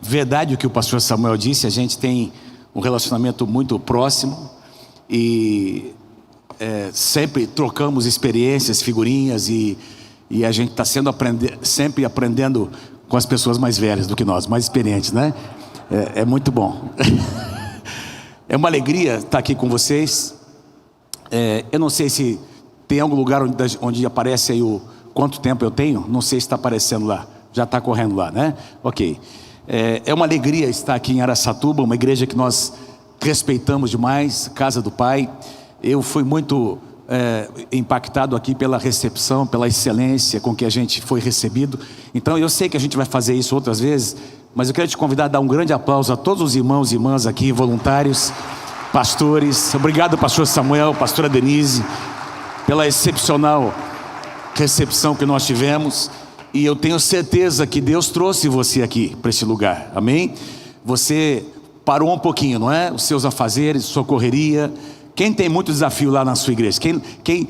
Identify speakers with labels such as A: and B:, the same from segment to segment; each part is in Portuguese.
A: Verdade o que o pastor Samuel disse, a gente tem um relacionamento muito próximo e sempre trocamos experiências, figurinhas e a gente está sempre aprendendo com as pessoas mais velhas do que nós, mais experientes, né? É muito bom. É uma alegria estar aqui com vocês. Eu não sei se tem algum lugar onde aparece aí quanto tempo eu tenho. Não sei se está aparecendo lá. Já está correndo lá, né? Ok. É uma alegria estar aqui em Araçatuba, uma igreja que nós respeitamos demais, Casa do Pai. Eu fui muito impactado aqui pela recepção, pela excelência com que a gente foi recebido. Então eu sei que a gente vai fazer isso outras vezes, mas eu quero te convidar a dar um grande aplauso a todos os irmãos e irmãs aqui, voluntários, pastores. Obrigado, pastor Samuel, pastora Denise, pela excepcional recepção que nós tivemos. E eu tenho certeza que Deus trouxe você aqui para este lugar, amém? Você parou um pouquinho, não é? Os seus afazeres, sua correria. Quem tem muito desafio lá na sua igreja? Quem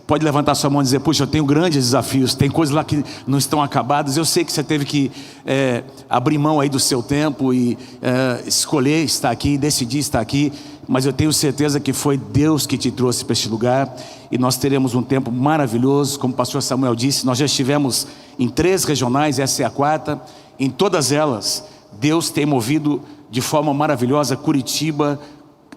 A: pode levantar sua mão e dizer: puxa, eu tenho grandes desafios, tem coisas lá que não estão acabadas. Eu sei que você teve que abrir mão aí do seu tempo e escolher estar aqui, decidir estar aqui, mas eu tenho certeza que foi Deus que te trouxe para este lugar. E nós teremos um tempo maravilhoso. Como o pastor Samuel disse, nós já estivemos em 3 regionais, essa é a 4ª. Em todas elas, Deus tem movido de forma maravilhosa. Curitiba,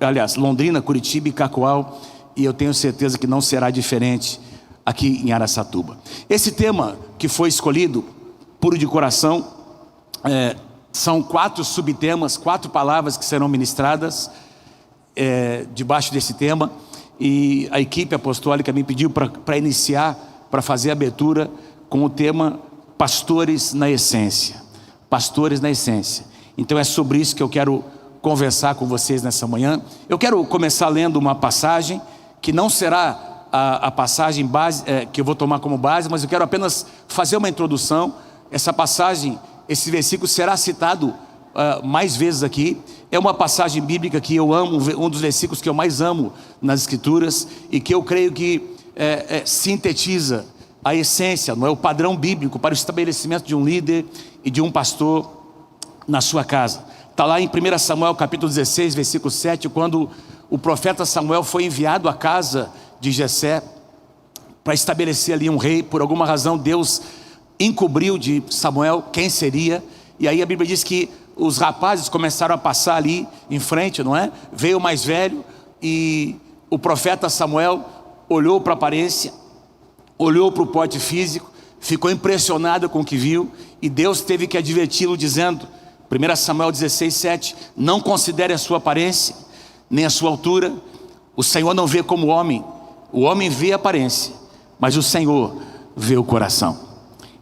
A: aliás, Londrina, Curitiba e Cacoal. E eu tenho certeza que não será diferente aqui em Araçatuba. Esse tema que foi escolhido, puro de coração, são 4 subtemas, 4 palavras que serão ministradas debaixo desse tema. E a equipe apostólica me pediu para iniciar, para fazer a abertura com o tema Pastores na Essência. Pastores na Essência. Então é sobre isso que eu quero conversar com vocês nessa manhã. Eu quero começar lendo uma passagem que não será a passagem base, que eu vou tomar como base, mas eu quero apenas fazer uma introdução. Essa passagem, esse versículo será citado mais vezes aqui. É uma passagem bíblica que eu amo, um dos versículos que eu mais amo nas Escrituras, e que eu creio que sintetiza a essência, não é, o padrão bíblico para o estabelecimento de um líder e de um pastor na sua casa. Está lá em 1 Samuel capítulo 16, versículo 7, quando o profeta Samuel foi enviado à casa de Jessé para estabelecer ali um rei. Por alguma razão Deus encobriu de Samuel quem seria, e aí a Bíblia diz que os rapazes começaram a passar ali em frente, não é? Veio o mais velho e o profeta Samuel olhou para a aparência, olhou para o porte físico, ficou impressionado com o que viu, e Deus teve que adverti-lo dizendo, 1 Samuel 16, 7, não considere a sua aparência, nem a sua altura. O Senhor não vê como o homem vê a aparência, mas o Senhor vê o coração.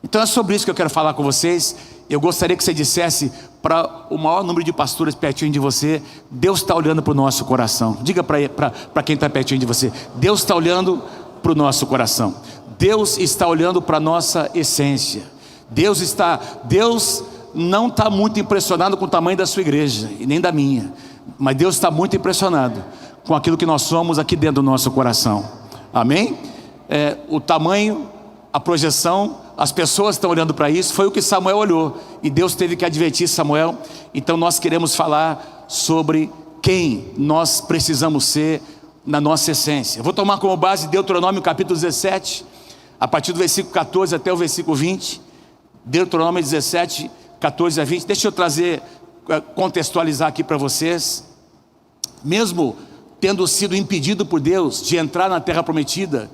A: Então é sobre isso que eu quero falar com vocês. Eu gostaria que você dissesse para o maior número de pastores pertinho de você: Deus está olhando para o nosso coração. Diga para quem está pertinho de você: Deus está olhando para o nosso coração. Deus está olhando para a nossa essência. Deus não está muito impressionado com o tamanho da sua igreja e nem da minha, mas Deus está muito impressionado com aquilo que nós somos aqui dentro do nosso coração. Amém? O tamanho, a projeção, as pessoas estão olhando para isso. Foi o que Samuel olhou, e Deus teve que advertir Samuel. Então nós queremos falar sobre quem nós precisamos ser na nossa essência. Vou tomar como base Deuteronômio capítulo 17, a partir do versículo 14 até o versículo 20. Deuteronômio 17, 14 a 20. Deixa eu contextualizar aqui para vocês. Mesmo tendo sido impedido por Deus de entrar na terra prometida,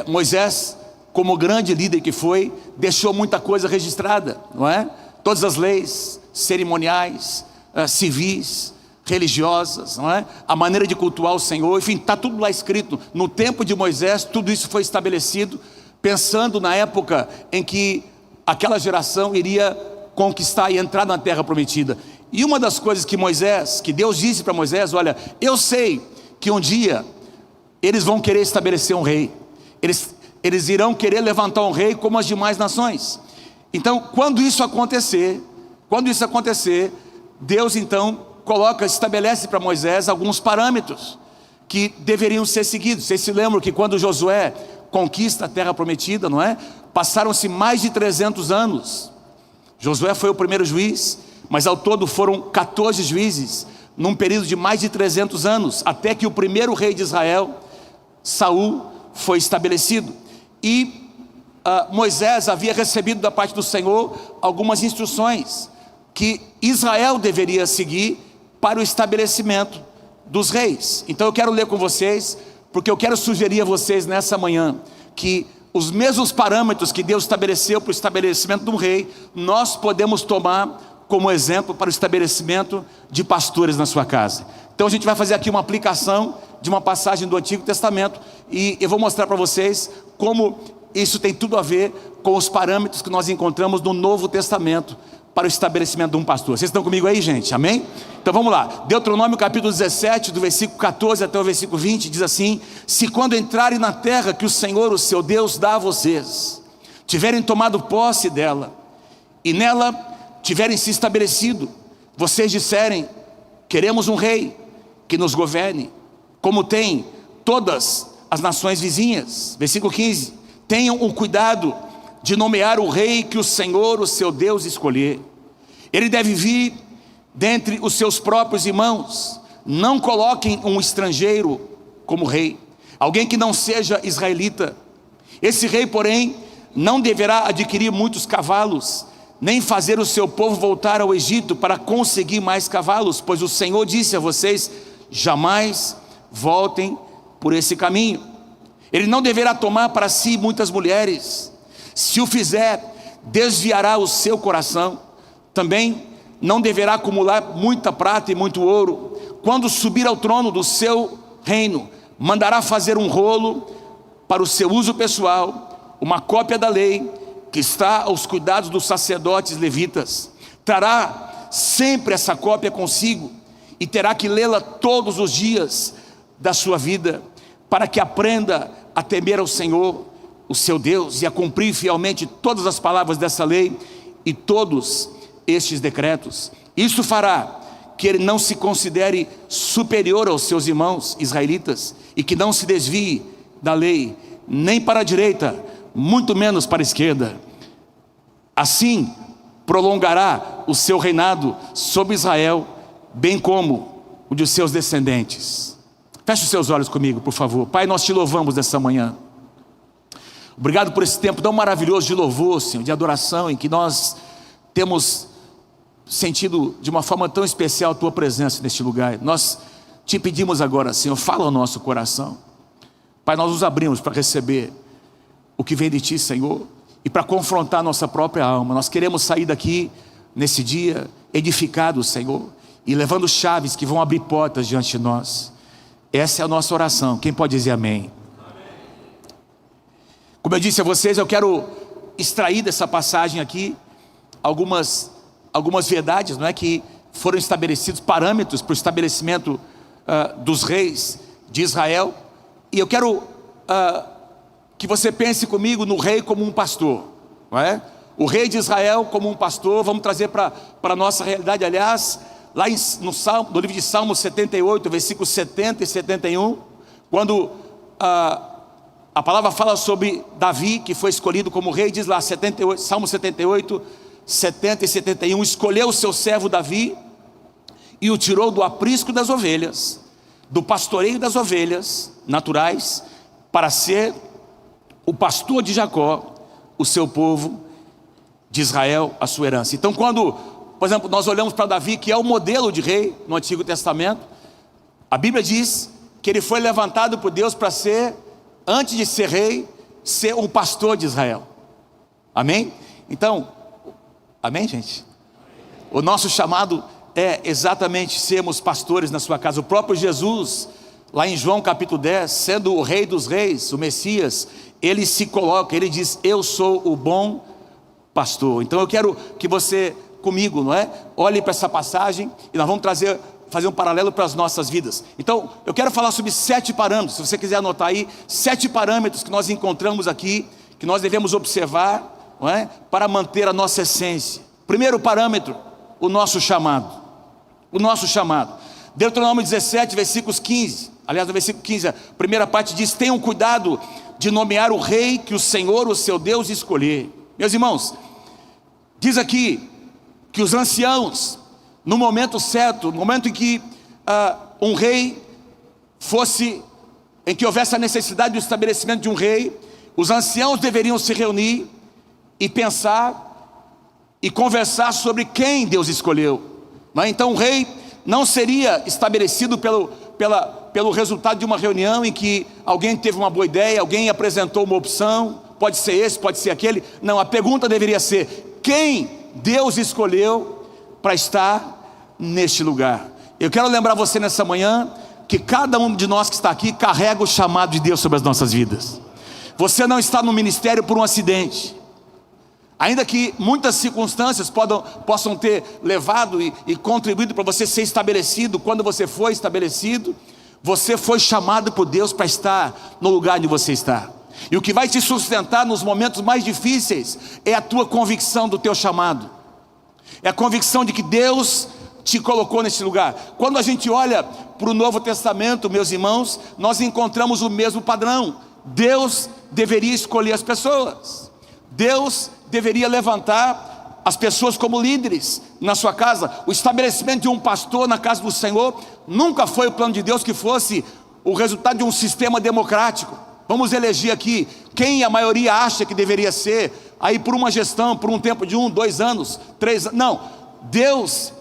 A: Moisés, como grande líder que foi, deixou muita coisa registrada, não é? Todas as leis cerimoniais, civis, religiosas, não é? A maneira de cultuar o Senhor, enfim, está tudo lá escrito. No tempo de Moisés, tudo isso foi estabelecido, pensando na época em que aquela geração iria conquistar e entrar na terra prometida. E uma das coisas que Deus disse para Moisés: olha, eu sei que um dia eles vão querer estabelecer um rei, eles irão querer levantar um rei como as demais nações. Então, quando isso acontecer, Deus então estabelece para Moisés alguns parâmetros que deveriam ser seguidos. Vocês se lembram que quando Josué conquista a terra prometida, não é? Passaram-se mais de 300 anos Josué foi o primeiro juiz, mas ao todo foram 14 juízes, num período de mais de 300 anos, até que o primeiro rei de Israel, Saul, foi estabelecido. E Moisés havia recebido da parte do Senhor algumas instruções que Israel deveria seguir para o estabelecimento dos reis. Então eu quero ler com vocês, porque eu quero sugerir a vocês nessa manhã que os mesmos parâmetros que Deus estabeleceu para o estabelecimento de um rei, nós podemos tomar como exemplo para o estabelecimento de pastores na sua casa. Então a gente vai fazer aqui uma aplicação de uma passagem do Antigo Testamento, e eu vou mostrar para vocês como isso tem tudo a ver com os parâmetros que nós encontramos no Novo Testamento para o estabelecimento de um pastor. Vocês estão comigo aí, gente? Amém? Então vamos lá. Deuteronômio capítulo 17, do versículo 14 até o versículo 20, diz assim: se quando entrarem na terra que o Senhor, o seu Deus, dá a vocês, tiverem tomado posse dela, e nela tiverem se estabelecido, vocês disserem: queremos um rei que nos governe, como tem todas as nações vizinhas. Versículo 15: tenham o cuidado de nomear o rei que o Senhor, o seu Deus, escolher. Ele deve vir dentre os seus próprios irmãos. Não coloquem um estrangeiro como rei, alguém que não seja israelita. Esse rei, porém, não deverá adquirir muitos cavalos, nem fazer o seu povo voltar ao Egito para conseguir mais cavalos, pois o Senhor disse a vocês: jamais voltem por esse caminho. Ele não deverá tomar para si muitas mulheres. Se o fizer, desviará o seu coração. Também não deverá acumular muita prata e muito ouro. Quando subir ao trono do seu reino, mandará fazer um rolo para o seu uso pessoal, uma cópia da lei que está aos cuidados dos sacerdotes levitas. Trará sempre essa cópia consigo e terá que lê-la todos os dias da sua vida, para que aprenda a temer ao Senhor, o seu Deus, e a cumprir fielmente todas as palavras dessa lei e todos estes decretos. Isso fará que ele não se considere superior aos seus irmãos israelitas, e que não se desvie da lei, nem para a direita, muito menos para a esquerda. Assim prolongará o seu reinado sobre Israel, bem como o de seus descendentes. Feche os seus olhos comigo, por favor. Pai, nós te louvamos nessa manhã. Obrigado por esse tempo tão maravilhoso de louvor, Senhor, de adoração, em que nós temos sentido de uma forma tão especial a tua presença neste lugar. Nós te pedimos agora, Senhor, fala ao nosso coração. Pai, nós nos abrimos para receber o que vem de ti, Senhor, e para confrontar nossa própria alma. Nós queremos sair daqui nesse dia edificados, Senhor, e levando chaves que vão abrir portas diante de nós. Essa é a nossa oração. Quem pode dizer amém? Como eu disse a vocês, eu quero extrair dessa passagem aqui algumas verdades, não é, que foram estabelecidos, parâmetros para o estabelecimento dos reis de Israel. E eu quero que você pense comigo no rei como um pastor, não é? O rei de Israel como um pastor. Vamos trazer para a nossa realidade. Aliás, lá no livro de Salmos 78, versículos 70 e 71, quando a palavra fala sobre Davi, que foi escolhido como rei, diz lá, Salmo 78, 70 e 71, escolheu o seu servo Davi e o tirou do aprisco das ovelhas, do pastoreio das ovelhas naturais, para ser o pastor de Jacó, o seu povo, de Israel, a sua herança. Então, quando, por exemplo, nós olhamos para Davi, que é o modelo de rei no Antigo Testamento, a Bíblia diz que ele foi levantado por Deus para ser, antes de ser rei, ser um pastor de Israel. Amém? Então, amém, gente? O nosso chamado é exatamente sermos pastores na sua casa. O próprio Jesus, lá em João capítulo 10, sendo o rei dos reis, o Messias, ele se coloca, ele diz: eu sou o bom pastor. Então eu quero que você, comigo, não é? Olhe para essa passagem e nós vamos fazer um paralelo para as nossas vidas. Então eu quero falar sobre 7 parâmetros. Se você quiser anotar aí, 7 parâmetros que nós encontramos aqui, que nós devemos observar, não é? Para manter a nossa essência. Primeiro parâmetro, o nosso chamado. O nosso chamado. Deuteronômio 17, versículos 15. Aliás, no versículo 15, a primeira parte diz: tenham cuidado de nomear o rei que o Senhor, o seu Deus, escolher. Meus irmãos, Diz aqui que os anciãos, no momento certo, no momento em que um rei em que houvesse a necessidade do estabelecimento de um rei, os anciãos deveriam se reunir e pensar e conversar sobre quem Deus escolheu. Então o rei não seria estabelecido pelo resultado de uma reunião em que alguém teve uma boa ideia, alguém apresentou uma opção, pode ser esse, pode ser aquele. Não, a pergunta deveria ser: quem Deus escolheu para estar neste lugar? Eu quero lembrar você nessa manhã que cada um de nós que está aqui carrega o chamado de Deus sobre as nossas vidas. Você não está no ministério por um acidente. Ainda que muitas circunstâncias possam ter levado e contribuído para você ser estabelecido, quando você foi estabelecido, você foi chamado por Deus para estar no lugar onde você está. E o que vai te sustentar nos momentos mais difíceis é a tua convicção do teu chamado. É a convicção de que Deus te colocou nesse lugar. Quando a gente olha para o Novo Testamento, meus irmãos, nós encontramos o mesmo padrão. Deus deveria escolher as pessoas. Deus deveria levantar as pessoas como líderes na sua casa. O estabelecimento de um pastor na casa do Senhor nunca foi o plano de Deus que fosse o resultado de um sistema democrático. Vamos eleger aqui quem a maioria acha que deveria ser, aí por uma gestão, por um tempo de 1, 2 anos, 3 anos. Não, Deus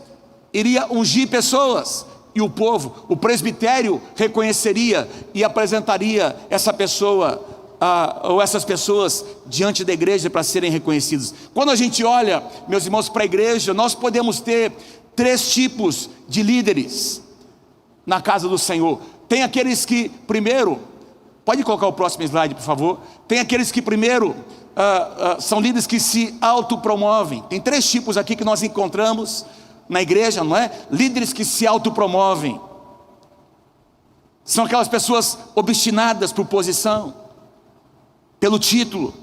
A: iria ungir pessoas, e o povo, o presbitério, reconheceria e apresentaria essa pessoa ou essas pessoas diante da igreja para serem reconhecidos. Quando a gente olha, meus irmãos, para a igreja, nós podemos ter 3 tipos de líderes na casa do Senhor. Tem aqueles que primeiro, pode colocar o próximo slide, por favor. Tem aqueles que primeiro são líderes que se autopromovem. Tem 3 tipos aqui que nós encontramos na igreja, não é? Líderes que se autopromovem. São aquelas pessoas obstinadas por posição, pelo título.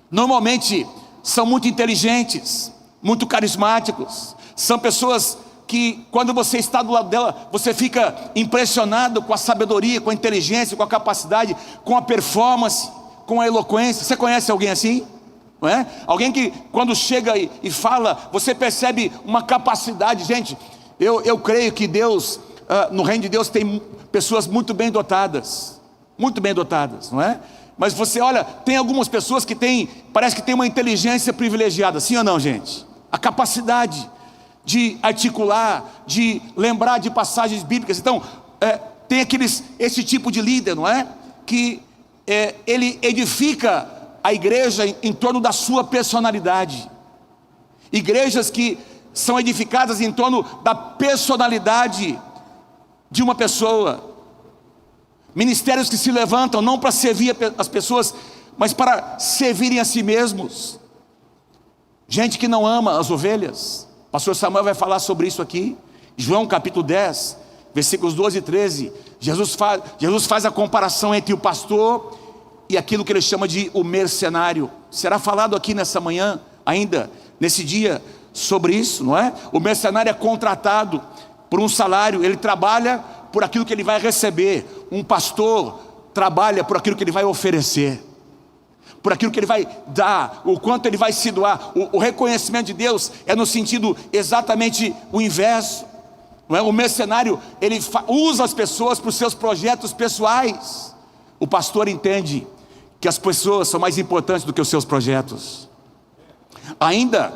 A: Normalmente são muito inteligentes, muito carismáticos. São pessoas que, quando você está do lado dela, você fica impressionado com a sabedoria, com a inteligência, com a capacidade, com a performance, com a eloquência. Você conhece alguém assim? Não é? Alguém que, quando chega e fala, você percebe uma capacidade. Gente, eu creio que Deus, no reino de Deus, tem pessoas muito bem dotadas, não é? Mas você olha, tem algumas pessoas que parece que tem uma inteligência privilegiada, sim ou não, gente? A capacidade de articular, de lembrar de passagens bíblicas. Então, tem esse tipo de líder, não é? Que ele edifica a igreja em torno da sua personalidade. Igrejas que são edificadas em torno da personalidade de uma pessoa. Ministérios que se levantam não para servir as pessoas, mas para servirem a si mesmos. Gente que não ama as ovelhas. Pastor Samuel vai falar sobre isso aqui. João capítulo 10, versículos 12 e 13. Jesus faz a comparação entre o pastor e aquilo que ele chama de o mercenário. Será falado aqui nessa manhã, ainda nesse dia, sobre isso, não é? O mercenário é contratado por um salário, ele trabalha por aquilo que ele vai receber. Um pastor trabalha por aquilo que ele vai oferecer, por aquilo que ele vai dar, o quanto ele vai se doar. O reconhecimento de Deus é no sentido exatamente o inverso, não é? O mercenário, ele usa as pessoas para os seus projetos pessoais. O pastor entende que as pessoas são mais importantes do que os seus projetos. Ainda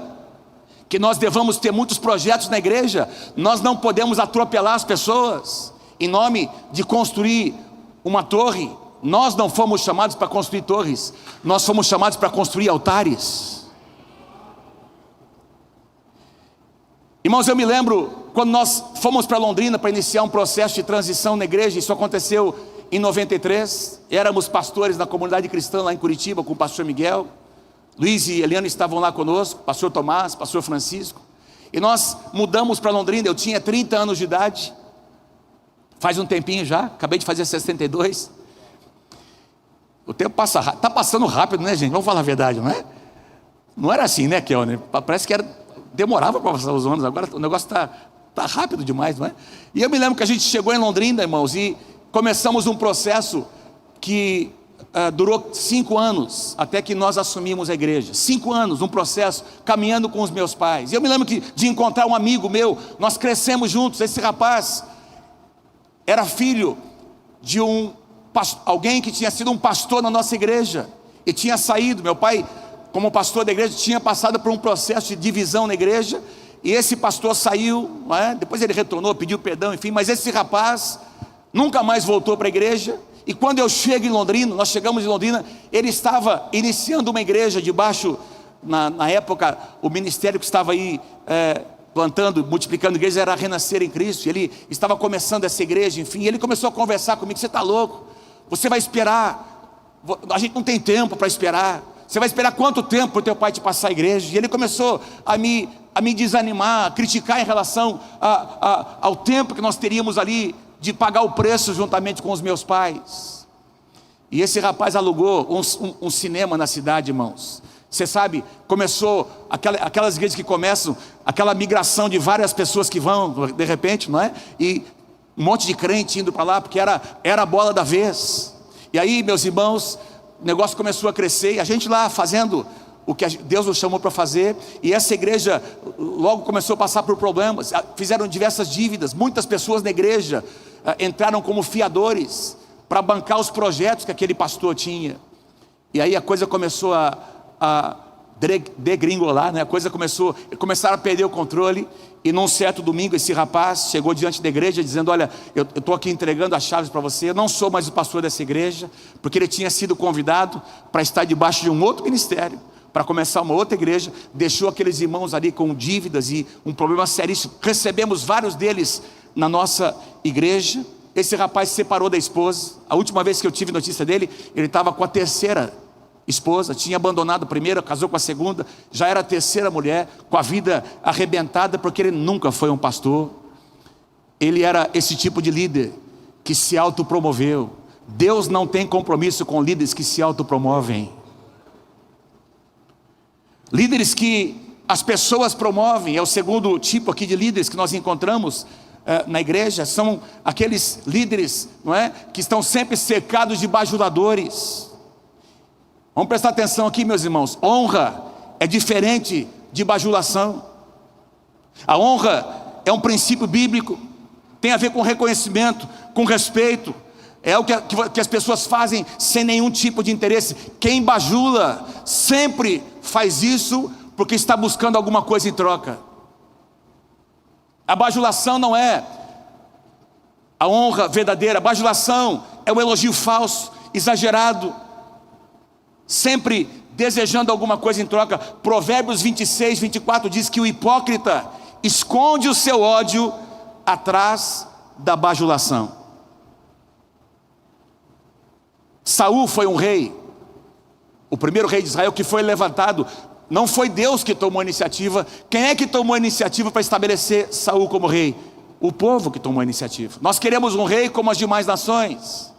A: que nós devamos ter muitos projetos na igreja, nós não podemos atropelar as pessoas em nome de construir uma torre. Nós não fomos chamados para construir torres, nós fomos chamados para construir altares. Irmãos, eu me lembro quando nós fomos para Londrina para iniciar um processo de transição na igreja. Isso aconteceu em 93, éramos pastores na comunidade cristã lá em Curitiba, com o pastor Miguel. Luiz e Eliana estavam lá conosco, pastor Tomás, pastor Francisco. E nós mudamos para Londrina, eu tinha 30 anos de idade. Faz um tempinho já, acabei de fazer 62. O tempo passa rápido, está passando rápido, né, gente? Vamos falar a verdade, não é? Não era assim, né, Kel? Né? Parece que demorava para passar os anos, agora o negócio está rápido demais, não é? E eu me lembro que a gente chegou em Londrina, irmãos, e começamos um processo que durou 5 anos, até que nós assumimos a igreja. 5 anos, um processo, caminhando com os meus pais. E eu me lembro de encontrar um amigo meu, nós crescemos juntos. Esse rapaz era filho de alguém que tinha sido um pastor na nossa igreja, e tinha saído. Meu pai, como pastor da igreja, tinha passado por um processo de divisão na igreja, e esse pastor saiu, não é? Depois ele retornou, pediu perdão, enfim, mas esse rapaz nunca mais voltou para a igreja. E quando eu chego em Londrina, nós chegamos em Londrina, ele estava iniciando uma igreja debaixo, na época, o ministério que estava aí plantando, multiplicando igrejas, era Renascer em Cristo. Ele estava começando essa igreja, enfim, ele começou a conversar comigo: você está louco? Você vai esperar? A gente não tem tempo para esperar. Você vai esperar quanto tempo para o teu pai te passar a igreja? E ele começou a me desanimar, a criticar em relação ao tempo que nós teríamos ali de pagar o preço juntamente com os meus pais. E esse rapaz alugou um cinema na cidade, irmãos. Você sabe, começou aquelas igrejas que começam, aquela migração de várias pessoas que vão, de repente, não é? E um monte de crente indo para lá, porque era a bola da vez. E aí, meus irmãos, o negócio começou a crescer, e a gente lá fazendo o que Deus nos chamou para fazer. E essa igreja logo começou a passar por problemas, fizeram diversas dívidas. Muitas pessoas na igreja entraram como fiadores para bancar os projetos que aquele pastor tinha. E aí a coisa começou a degringolar, né? A coisa começaram a perder o controle. E num certo domingo, esse rapaz chegou diante da igreja dizendo: olha, eu estou aqui entregando as chaves para você, eu não sou mais o pastor dessa igreja, porque ele tinha sido convidado para estar debaixo de um outro ministério, para começar uma outra igreja. Deixou aqueles irmãos ali com dívidas e um problema seríssimo. Recebemos vários deles na nossa igreja. Esse rapaz se separou da esposa. A última vez que eu tive notícia dele, ele estava com a terceira esposa, tinha abandonado a primeira, casou com a segunda, já era a terceira mulher, com a vida arrebentada, porque ele nunca foi um pastor. Ele era esse tipo de líder que se autopromoveu. Deus não tem compromisso com líderes que se autopromovem. Líderes que as pessoas promovem, é o segundo tipo aqui de líderes que nós encontramos na igreja. São aqueles líderes, não é, que estão sempre cercados de bajuladores. Vamos prestar atenção aqui, meus irmãos. Honra é diferente de bajulação. A honra é um princípio bíblico, tem a ver com reconhecimento, com respeito. É o que as pessoas fazem sem nenhum tipo de interesse. Quem bajula sempre faz isso porque está buscando alguma coisa em troca. A bajulação não é a honra verdadeira. A bajulação é o elogio falso, exagerado, sempre desejando alguma coisa em troca. Provérbios 26, 24 diz que o hipócrita esconde o seu ódio atrás da bajulação. Saul foi um rei, o primeiro rei de Israel que foi levantado. Não foi Deus que tomou a iniciativa. Quem é que tomou a iniciativa para estabelecer Saul como rei? O povo que tomou a iniciativa. Nós queremos um rei como as demais nações,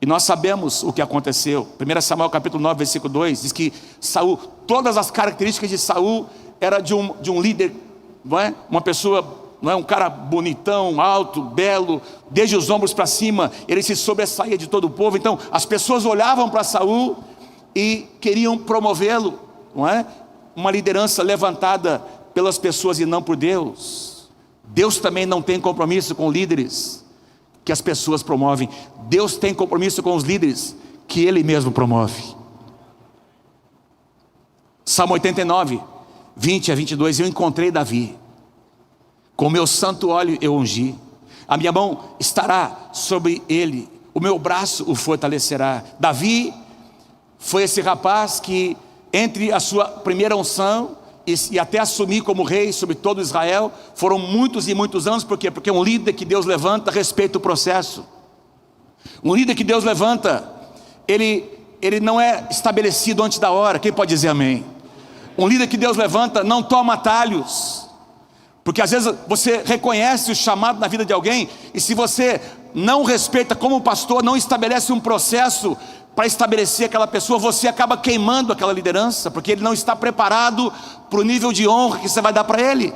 A: e nós sabemos o que aconteceu. 1 Samuel capítulo 9, versículo 2 diz que Saul, todas as características de Saul era de um líder, não é? Uma pessoa, não é? Um cara bonitão, alto, belo, desde os ombros para cima, ele se sobressaía de todo o povo. Então as pessoas olhavam para Saul e queriam promovê-lo, não é? Uma liderança levantada pelas pessoas e não por Deus. Deus também não tem compromisso com líderes que as pessoas promovem. Deus tem compromisso com os líderes que Ele mesmo promove. Salmo 89, 20 a 22. Eu encontrei Davi, com o meu santo óleo eu ungi, a minha mão estará sobre ele, o meu braço o fortalecerá. Davi foi esse rapaz que, entre a sua primeira unção e até assumir como rei sobre todo Israel, foram muitos e muitos anos. Por quê? Porque um líder que Deus levanta respeita o processo. Um líder que Deus levanta, ele não é estabelecido antes da hora. Quem pode dizer amém? Um líder que Deus levanta não toma atalhos, porque às vezes você reconhece o chamado na vida de alguém, e se você não respeita como pastor, não estabelece um processo para estabelecer aquela pessoa, você acaba queimando aquela liderança, porque ele não está preparado para o nível de honra que você vai dar para ele.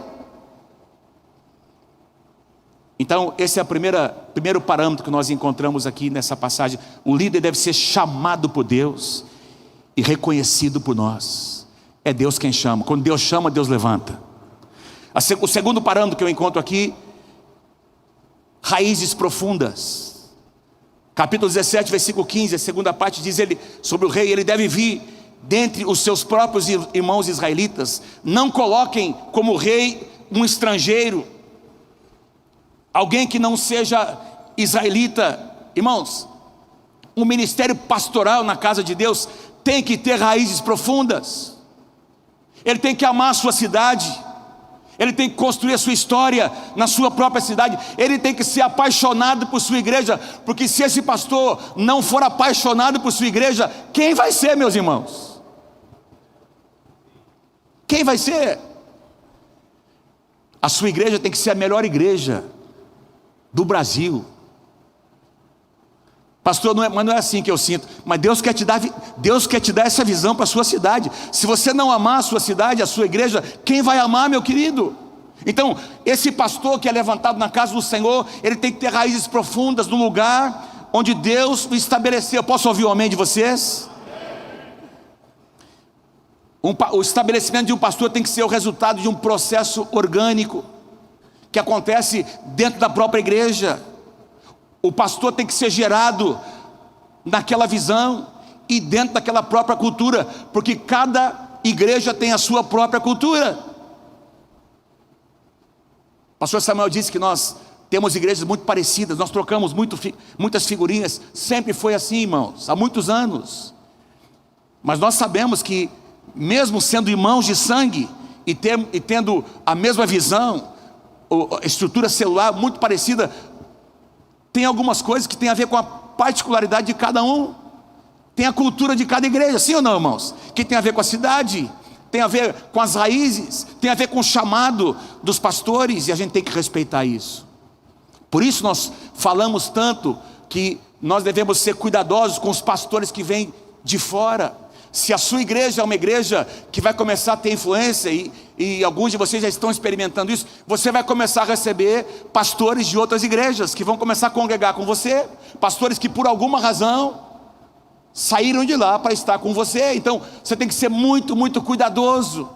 A: Então esse é o primeiro parâmetro que nós encontramos aqui nessa passagem. O líder deve ser chamado por Deus e reconhecido por nós. É Deus quem chama. Quando Deus chama, Deus levanta. O segundo parâmetro que eu encontro aqui: raízes profundas. Capítulo 17, versículo 15, a segunda parte diz ele sobre o rei: ele deve vir dentre os seus próprios irmãos israelitas. Não coloquem como rei um estrangeiro, alguém que não seja israelita. Irmãos, um ministério pastoral na casa de Deus tem que ter raízes profundas. Ele tem que amar a sua cidade, ele tem que construir a sua história na sua própria cidade, ele tem que ser apaixonado por sua igreja, porque se esse pastor não for apaixonado por sua igreja, quem vai ser, meus irmãos? Quem vai ser? A sua igreja tem que ser a melhor igreja do Brasil. Pastor, mas não é assim que eu sinto. Mas Deus quer te dar essa visão para a sua cidade. Se você não amar a sua cidade, a sua igreja, quem vai amar, meu querido? Então, esse pastor que é levantado na casa do Senhor, ele tem que ter raízes profundas no lugar onde Deus o estabeleceu. Posso ouvir o amém de vocês? O estabelecimento de um pastor tem que ser o resultado de um processo orgânico que acontece dentro da própria igreja. O pastor tem que ser gerado naquela visão e dentro daquela própria cultura, porque cada igreja tem a sua própria cultura. O pastor Samuel disse que nós temos igrejas muito parecidas, nós trocamos muitas figurinhas, sempre foi assim, irmãos, há muitos anos. Mas nós sabemos que, mesmo sendo irmãos de sangue e tendo a mesma visão, a estrutura celular muito parecida, tem algumas coisas que tem a ver com a particularidade de cada um. Tem a cultura de cada igreja, sim ou não, irmãos? Que tem a ver com a cidade, tem a ver com as raízes, tem a ver com o chamado dos pastores, e a gente tem que respeitar isso. Por isso nós falamos tanto que nós devemos ser cuidadosos com os pastores que vêm de fora. Se a sua igreja é uma igreja que vai começar a ter influência, e alguns de vocês já estão experimentando isso, você vai começar a receber pastores de outras igrejas, que vão começar a congregar com você, pastores que por alguma razão saíram de lá para estar com você. Então você tem que ser muito, muito cuidadoso,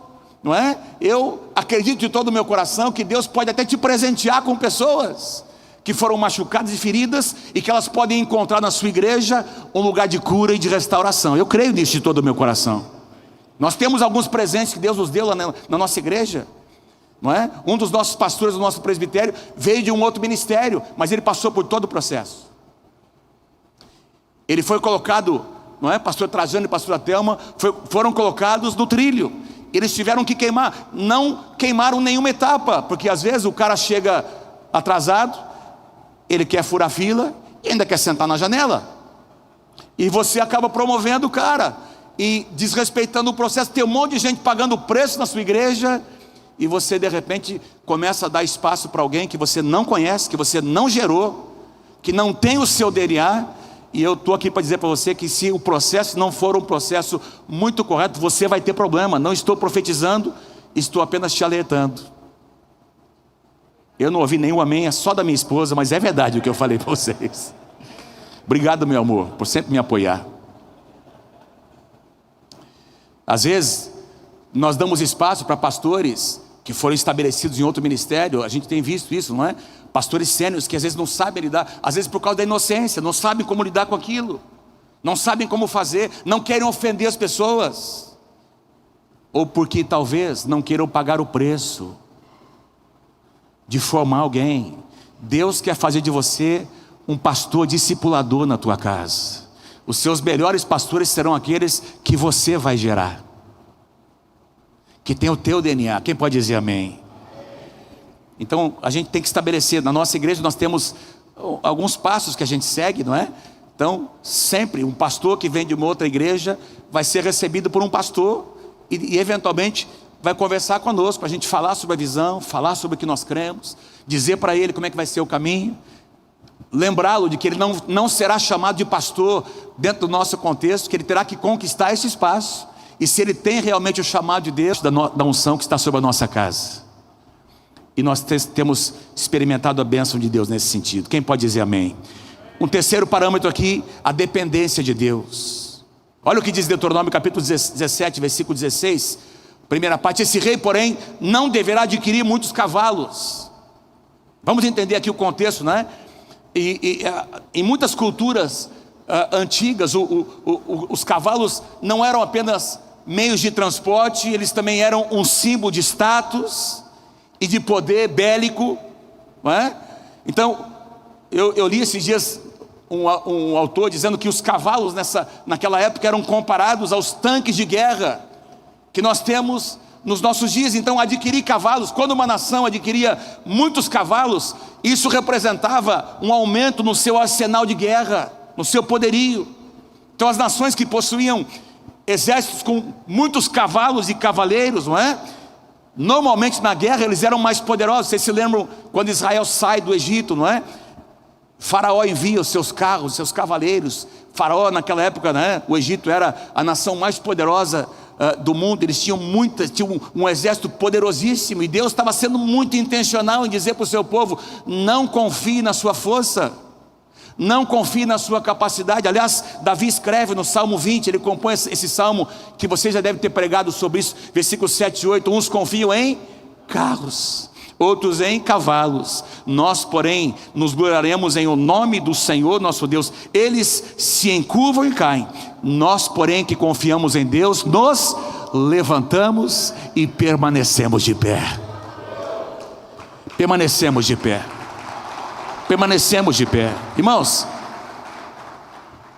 A: não é? Eu acredito de todo o meu coração que Deus pode até te presentear com pessoas que foram machucadas e feridas, e que elas podem encontrar na sua igreja um lugar de cura e de restauração. Eu creio nisso de todo o meu coração. Nós temos alguns presentes que Deus nos deu lá na nossa igreja, não é? Um dos nossos pastores do nosso presbitério veio de um outro ministério, mas ele passou por todo o processo. Ele foi colocado, não é? Pastor Trajano e pastora Thelma foram colocados no trilho. Eles tiveram que queimar, não queimaram nenhuma etapa, porque às vezes o cara chega atrasado, ele quer furar fila e ainda quer sentar na janela, e você acaba promovendo o cara e desrespeitando o processo. Tem um monte de gente pagando preço na sua igreja, e você de repente começa a dar espaço para alguém que você não conhece, que você não gerou, que não tem o seu DNA. E eu estou aqui para dizer para você que, se o processo não for um processo muito correto, você vai ter problema. Não estou profetizando, estou apenas te alertando. Eu não ouvi nenhum amém, é só da minha esposa, mas é verdade o que eu falei para vocês. Obrigado, meu amor, por sempre me apoiar. Às vezes nós damos espaço para pastores que foram estabelecidos em outro ministério. A gente tem visto isso, não é? Pastores sêniores que às vezes não sabem lidar, às vezes por causa da inocência, não sabem como lidar com aquilo, não sabem como fazer, não querem ofender as pessoas, ou porque talvez não queiram pagar o preço de formar alguém. Deus quer fazer de você um pastor discipulador na tua casa. Os seus melhores pastores serão aqueles que você vai gerar, que tem o teu DNA. Quem pode dizer amém? Então a gente tem que estabelecer, na nossa igreja nós temos alguns passos que a gente segue, não é? Então sempre um pastor que vem de uma outra igreja vai ser recebido por um pastor e eventualmente vai conversar conosco, para a gente falar sobre a visão, falar sobre o que nós cremos, dizer para ele como é que vai ser o caminho, lembrá-lo de que ele não será chamado de pastor dentro do nosso contexto, que ele terá que conquistar esse espaço, e se ele tem realmente o chamado de Deus, da unção que está sobre a nossa casa. e nós temos experimentado a bênção de Deus nesse sentido. Quem pode dizer amém? Um terceiro parâmetro aqui, a dependência de Deus. Olha o que diz Deuteronômio capítulo 17, versículo 16, primeira parte: esse rei, porém, não deverá adquirir muitos cavalos. Vamos entender aqui o contexto, né? Em muitas culturas antigas, os cavalos não eram apenas meios de transporte, eles também eram um símbolo de status e de poder bélico, não é? Então, eu li esses dias um autor dizendo que os cavalos naquela época eram comparados aos tanques de guerra que nós temos nos nossos dias. Então, adquirir cavalos, quando uma nação adquiria muitos cavalos, isso representava um aumento no seu arsenal de guerra, no seu poderio. Então, as nações que possuíam exércitos com muitos cavalos e cavaleiros, não é? Normalmente na guerra eles eram mais poderosos. Vocês se lembram quando Israel sai do Egito, não é? Faraó envia os seus carros, os seus cavaleiros. Faraó naquela época, né? O Egito era a nação mais poderosa do mundo. Eles tinham um exército poderosíssimo, e Deus estava sendo muito intencional em dizer para o seu povo: não confie na sua força, não confie na sua capacidade. Aliás, Davi escreve no Salmo 20, ele compõe esse salmo que você já deve ter pregado sobre isso, versículos 7 e 8. Uns confiam em carros, outros em cavalos. Nós, porém, nos gloriaremos em o nome do Senhor nosso Deus. Eles se encurvam e caem. Nós, porém, que confiamos em Deus, nos levantamos e permanecemos de pé. Permanecemos de pé. Permanecemos de pé. Irmãos,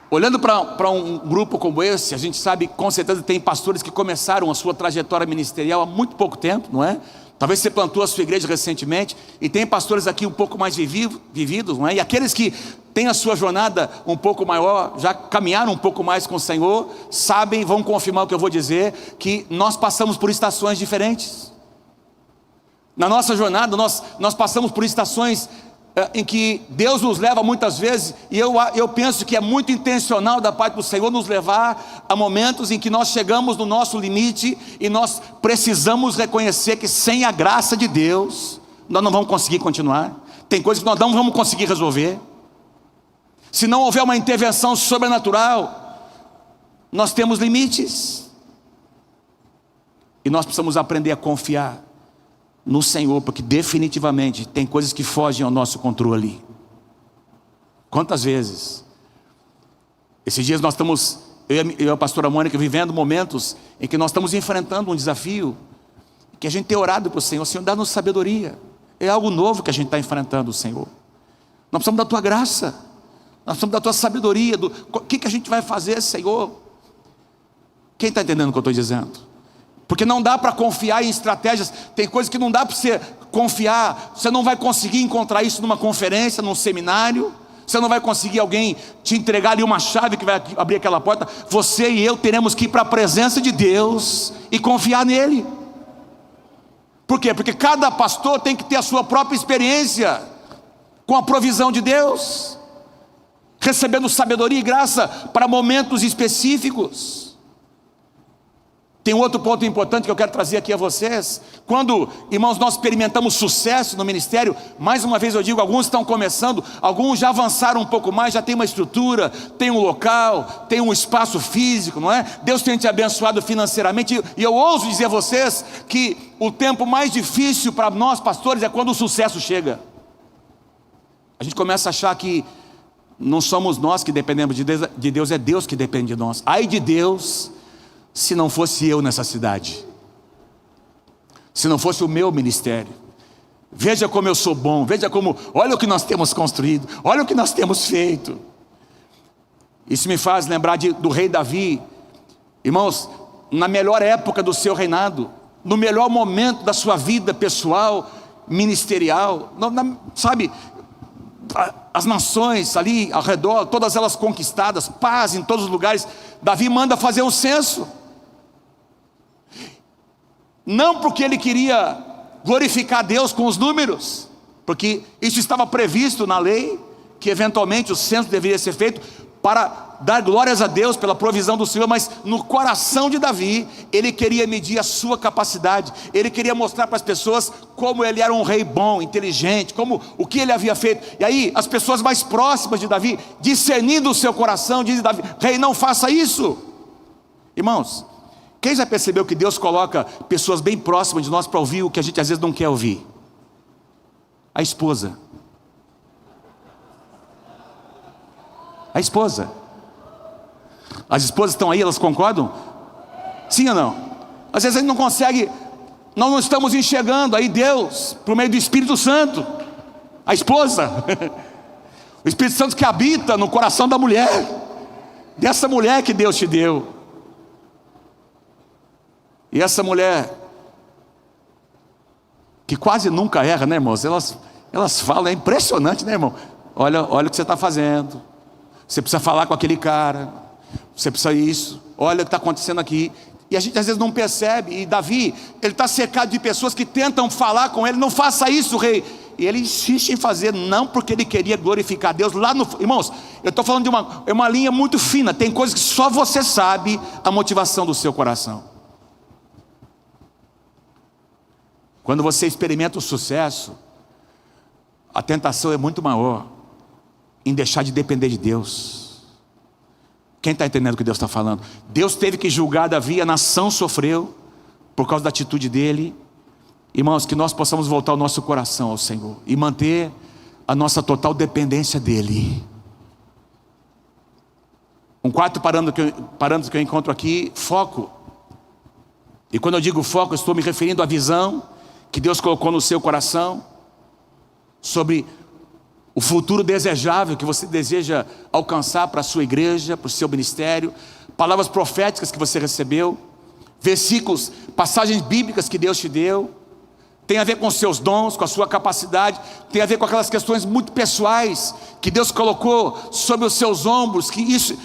A: olhando para um grupo como esse, a gente sabe com certeza tem pastores que começaram a sua trajetória ministerial há muito pouco tempo, não é? Talvez você plantou a sua igreja recentemente, e tem pastores aqui um pouco mais vividos, não é? E aqueles que têm a sua jornada um pouco maior, já caminharam um pouco mais com o Senhor, sabem, vão confirmar o que eu vou dizer, que nós passamos por estações diferentes. Na nossa jornada, nós passamos por estações em que Deus nos leva muitas vezes, e eu penso que é muito intencional da parte do Senhor nos levar a momentos em que nós chegamos no nosso limite, e nós precisamos reconhecer que sem a graça de Deus nós não vamos conseguir continuar. Tem coisas que nós não vamos conseguir resolver. Se não houver uma intervenção sobrenatural, nós temos limites, e nós precisamos aprender a confiar no Senhor, porque definitivamente tem coisas que fogem ao nosso controle. Quantas vezes esses dias nós estamos, eu e a pastora Mônica, vivendo momentos em que nós estamos enfrentando um desafio, que a gente tem orado para o Senhor: Senhor, dá-nos sabedoria. É algo novo que a gente está enfrentando, Senhor. Nós precisamos da tua graça, nós precisamos da tua sabedoria, o que a gente vai fazer, Senhor? Quem está entendendo o que eu estou dizendo? Porque não dá para confiar em estratégias. Tem coisas que não dá para você confiar. Você não vai conseguir encontrar isso numa conferência, num seminário. Você não vai conseguir alguém te entregar ali uma chave que vai abrir aquela porta. Você e eu teremos que ir para a presença de Deus e confiar nele. Por quê? Porque cada pastor tem que ter a sua própria experiência com a provisão de Deus, recebendo sabedoria e graça para momentos específicos. Tem outro ponto importante que eu quero trazer aqui a vocês. Quando, irmãos, nós experimentamos sucesso no ministério, mais uma vez eu digo, alguns estão começando, alguns já avançaram um pouco mais, já tem uma estrutura, tem um local, tem um espaço físico, não é? Deus tem te abençoado financeiramente, e eu ouso dizer a vocês que o tempo mais difícil para nós pastores é quando o sucesso chega. A gente começa a achar que não somos nós que dependemos de Deus, é Deus que depende de nós. Ai de Deus se não fosse eu nessa cidade, se não fosse o meu ministério. Veja como eu sou bom, veja como, olha o que nós temos construído, olha o que nós temos feito. Isso me faz lembrar do rei Davi. Irmãos, na melhor época do seu reinado, no melhor momento da sua vida pessoal, ministerial, sabe, as nações ali ao redor, todas elas conquistadas, paz em todos os lugares. Davi manda fazer um censo, não porque ele queria glorificar a Deus com os números, porque isso estava previsto na lei, que eventualmente o censo deveria ser feito, para dar glórias a Deus pela provisão do Senhor, mas no coração de Davi, ele queria medir a sua capacidade, ele queria mostrar para as pessoas como ele era um rei bom, inteligente, como o que ele havia feito. E aí as pessoas mais próximas de Davi, discernindo o seu coração, dizem: Davi, rei, não faça isso. Irmãos, quem já percebeu que Deus coloca pessoas bem próximas de nós para ouvir o que a gente às vezes não quer ouvir? A esposa. A esposa. As esposas estão aí, elas concordam? Sim ou não? Às vezes a gente não consegue, nós não estamos enxergando aí Deus, por meio do Espírito Santo. A esposa. O Espírito Santo que habita no coração da mulher, dessa mulher que Deus te deu. E essa mulher, que quase nunca erra, né, irmãos? Elas falam, é impressionante, né, irmão? Olha o que você está fazendo. Você precisa falar com aquele cara. Você precisa isso. Olha o que está acontecendo aqui. E a gente às vezes não percebe. E Davi, ele está cercado de pessoas que tentam falar com ele: não faça isso, rei. E ele insiste em fazer, não porque ele queria glorificar a Deus. Lá no, irmãos, eu estou falando de uma linha muito fina. Tem coisas que só você sabe a motivação do seu coração. Quando você experimenta o sucesso, a tentação é muito maior em deixar de depender de Deus. Quem está entendendo o que Deus está falando? Deus teve que julgar Davi, a nação sofreu por causa da atitude dele. Irmãos, que nós possamos voltar o nosso coração ao Senhor e manter a nossa total dependência dele. Um quarto parâmetro que eu encontro aqui: foco. E quando eu digo foco, eu estou me referindo à visão que Deus colocou no seu coração sobre o futuro desejável que você deseja alcançar para a sua igreja, para o seu ministério. Palavras proféticas que você recebeu, versículos, passagens bíblicas que Deus te deu. Tem a ver com os seus dons, com a sua capacidade. Tem a ver com aquelas questões muito pessoais que Deus colocou sobre os seus ombros, que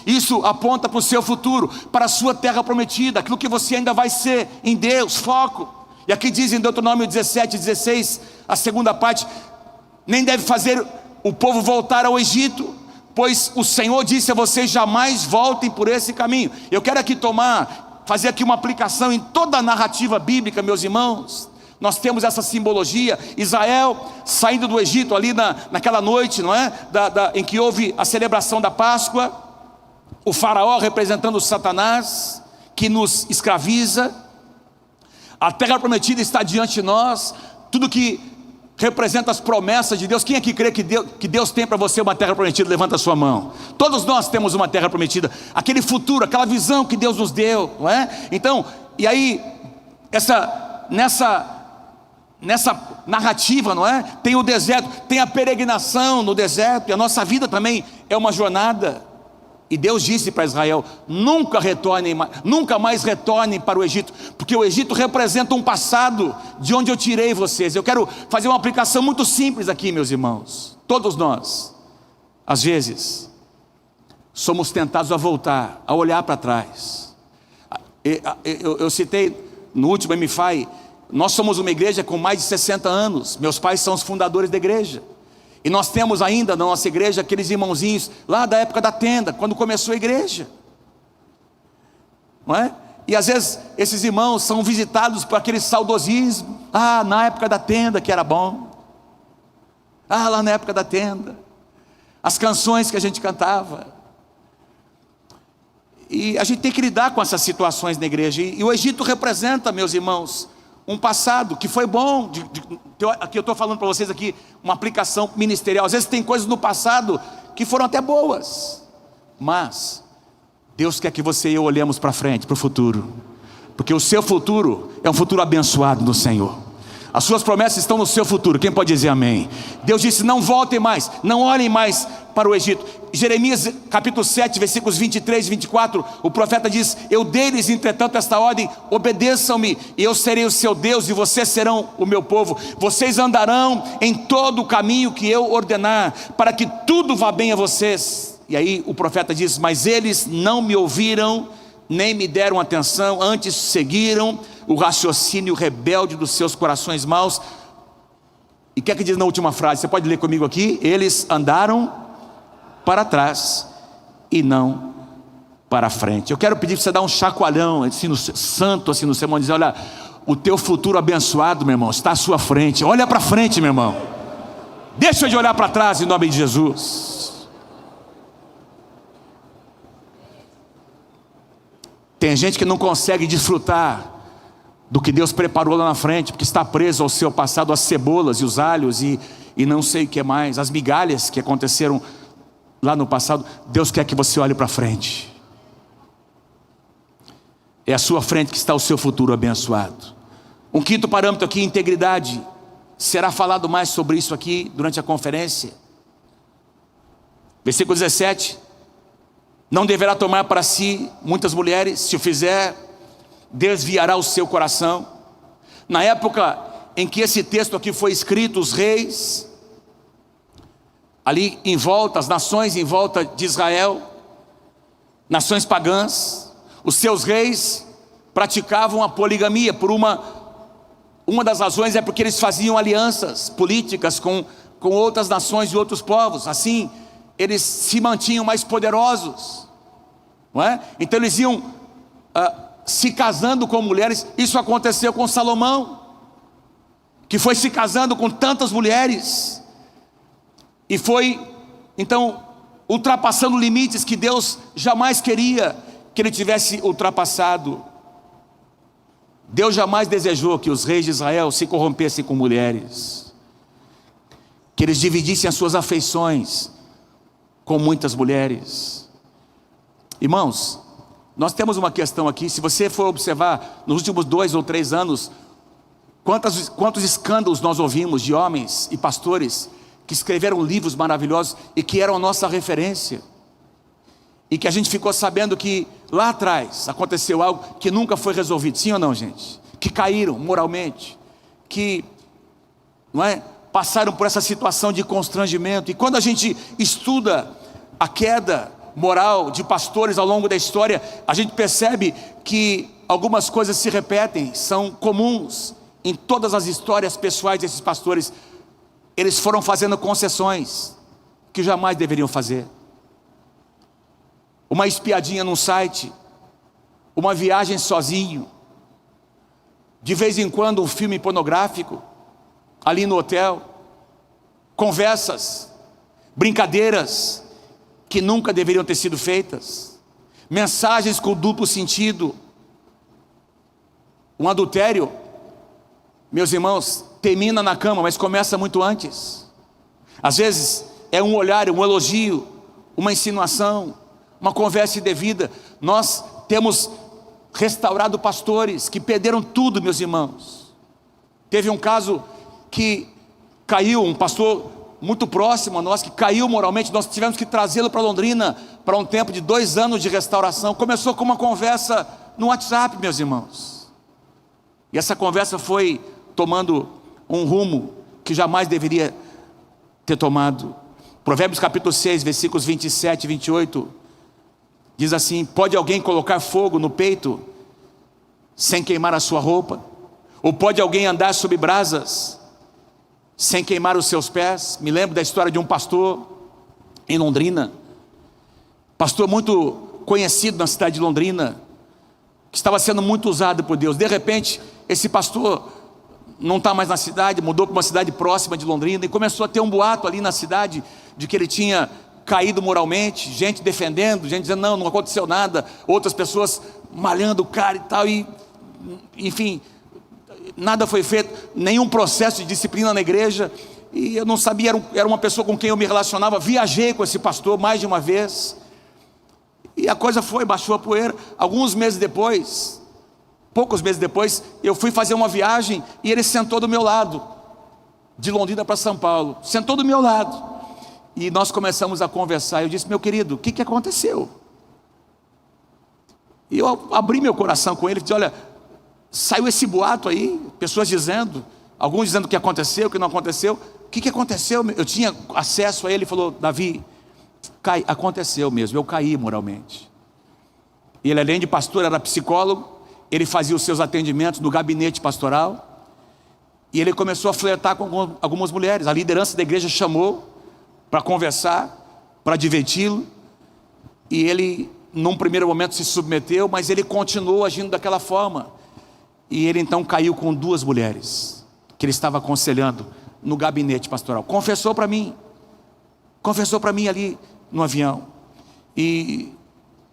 A: isso aponta para o seu futuro, para a sua terra prometida, aquilo que você ainda vai ser em Deus. Foco. E aqui diz em Deuteronômio 17:16, a segunda parte: nem deve fazer o povo voltar ao Egito, pois o Senhor disse a vocês: jamais voltem por esse caminho. Eu quero aqui fazer aqui uma aplicação em toda a narrativa bíblica, meus irmãos. Nós temos essa simbologia. Israel saindo do Egito ali naquela noite, não é? Em que houve a celebração da Páscoa. O faraó representando Satanás, que nos escraviza. A terra prometida está diante de nós. Tudo que representa as promessas de Deus. Quem aqui crê que Deus tem para você uma terra prometida? Levanta a sua mão. Todos nós temos uma terra prometida. Aquele futuro, aquela visão que Deus nos deu, não é? Então, e aí nessa narrativa, não é? Tem o deserto, tem a peregrinação no deserto. E a nossa vida também é uma jornada. E Deus disse para Israel: nunca mais retornem para o Egito, porque o Egito representa um passado de onde eu tirei vocês. Eu quero fazer uma aplicação muito simples aqui, meus irmãos. Todos nós, às vezes, somos tentados a voltar, a olhar para trás. Eu citei no último MFI, nós somos uma igreja com mais de 60 anos. Meus pais são os fundadores da igreja. E nós temos ainda na nossa igreja aqueles irmãozinhos lá da época da tenda, quando começou a igreja, não é? E às vezes esses irmãos são visitados por aquele saudosismo. Ah, na época da tenda que era bom. Ah, lá na época da tenda. As canções que a gente cantava. E a gente tem que lidar com essas situações na igreja. E o Egito representa, meus irmãos, um passado que foi bom. Aqui eu estou falando para vocês aqui uma aplicação ministerial. Às vezes tem coisas no passado que foram até boas, mas Deus quer que você e eu olhemos para frente, para o futuro, porque o seu futuro é um futuro abençoado no Senhor. As suas promessas estão no seu futuro. Quem pode dizer amém? Deus disse: não voltem mais, não olhem mais para o Egito. Jeremias capítulo 7, versículos 23 e 24, o profeta diz: eu dei-lhes entretanto esta ordem: obedeçam-me e eu serei o seu Deus e vocês serão o meu povo. Vocês andarão em todo o caminho que eu ordenar, para que tudo vá bem a vocês. E aí o profeta diz: mas eles não me ouviram, nem me deram atenção, antes seguiram o raciocínio rebelde dos seus corações maus. E o que é que diz na última frase? Você pode ler comigo aqui? Eles andaram para trás e não para frente. Eu quero pedir para você dar um chacoalhão assim, santo assim no sermão, dizer: olha, o teu futuro abençoado, meu irmão, está à sua frente. Olha para frente, meu irmão. Deixa de olhar para trás em nome de Jesus. Tem gente que não consegue desfrutar do que Deus preparou lá na frente, porque está preso ao seu passado, as cebolas e os alhos e não sei o que mais, as migalhas que aconteceram lá no passado. Deus quer que você olhe para frente. É a sua frente que está o seu futuro abençoado. Um quinto parâmetro aqui, integridade. Será falado mais sobre isso aqui durante a conferência. Versículo 17: não deverá tomar para si muitas mulheres, se o fizer, desviará o seu coração. Na época em que esse texto aqui foi escrito, os reis ali em volta, as nações em volta de Israel, nações pagãs, os seus reis praticavam a poligamia. Por uma das razões é porque eles faziam alianças políticas com outras nações e outros povos. Assim eles se mantinham mais poderosos, não é? Então eles iam se casando com mulheres. Isso aconteceu com Salomão, que foi se casando com tantas mulheres, e foi então ultrapassando limites que Deus jamais queria que ele tivesse ultrapassado. Deus jamais desejou que os reis de Israel se corrompessem com mulheres, que eles dividissem as suas afeições com muitas mulheres. Irmãos, nós temos uma questão aqui. Se você for observar, nos últimos 2 ou 3 anos, quantos escândalos nós ouvimos de homens e pastores que escreveram livros maravilhosos e que eram a nossa referência, e que a gente ficou sabendo que lá atrás aconteceu algo que nunca foi resolvido. Sim ou não, gente? Que caíram moralmente, que não é, passaram por essa situação de constrangimento. E quando a gente estuda a queda moral de pastores ao longo da história, a gente percebe que algumas coisas se repetem, são comuns em todas as histórias pessoais desses pastores. Eles foram fazendo concessões que jamais deveriam fazer. Uma espiadinha num site, uma viagem sozinho, de vez em quando um filme pornográfico ali no hotel, conversas, brincadeiras que nunca deveriam ter sido feitas, mensagens com duplo sentido. Um adultério, meus irmãos, termina na cama, mas começa muito antes. Às vezes é um olhar, um elogio, uma insinuação, uma conversa indevida. Nós temos restaurado pastores que perderam tudo, meus irmãos. Teve um caso que caiu, um pastor muito próximo a nós, que caiu moralmente. Nós tivemos que trazê-lo para Londrina, para um tempo de 2 anos de restauração. Começou com uma conversa no WhatsApp, meus irmãos, e essa conversa foi tomando um rumo que jamais deveria ter tomado. Provérbios capítulo 6, versículos 27 e 28, diz assim: pode alguém colocar fogo no peito sem queimar a sua roupa? Ou pode alguém andar sob brasas sem queimar os seus pés? Me lembro da história de um pastor em Londrina, pastor muito conhecido na cidade de Londrina, que estava sendo muito usado por Deus. De repente, esse pastor não está mais na cidade, mudou para uma cidade próxima de Londrina, e começou a ter um boato ali na cidade de que ele tinha caído moralmente, gente defendendo, gente dizendo não aconteceu nada, outras pessoas malhando o cara e tal, e enfim, nada foi feito, nenhum processo de disciplina na igreja. E eu não sabia, era uma pessoa com quem eu me relacionava. Viajei com esse pastor mais de uma vez, e a coisa baixou a poeira. Alguns meses depois, poucos meses depois, eu fui fazer uma viagem e ele sentou do meu lado, de Londrina para São Paulo, sentou do meu lado, e nós começamos a conversar. Eu disse: meu querido, o que aconteceu? E eu abri meu coração com ele, disse: olha, saiu esse boato aí, pessoas dizendo, alguns dizendo o que aconteceu, o que não aconteceu. O que aconteceu? Eu tinha acesso a ele. Ele falou: Davi, aconteceu mesmo, eu caí moralmente. E ele, além de pastor, era psicólogo. Ele fazia os seus atendimentos no gabinete pastoral, e ele começou a flertar com algumas mulheres. A liderança da igreja chamou para conversar, para diverti-lo, E ele, num primeiro momento, se submeteu, mas ele continuou agindo daquela forma. E ele então caiu com 2 mulheres, que ele estava aconselhando no gabinete pastoral. Confessou para mim ali no avião. E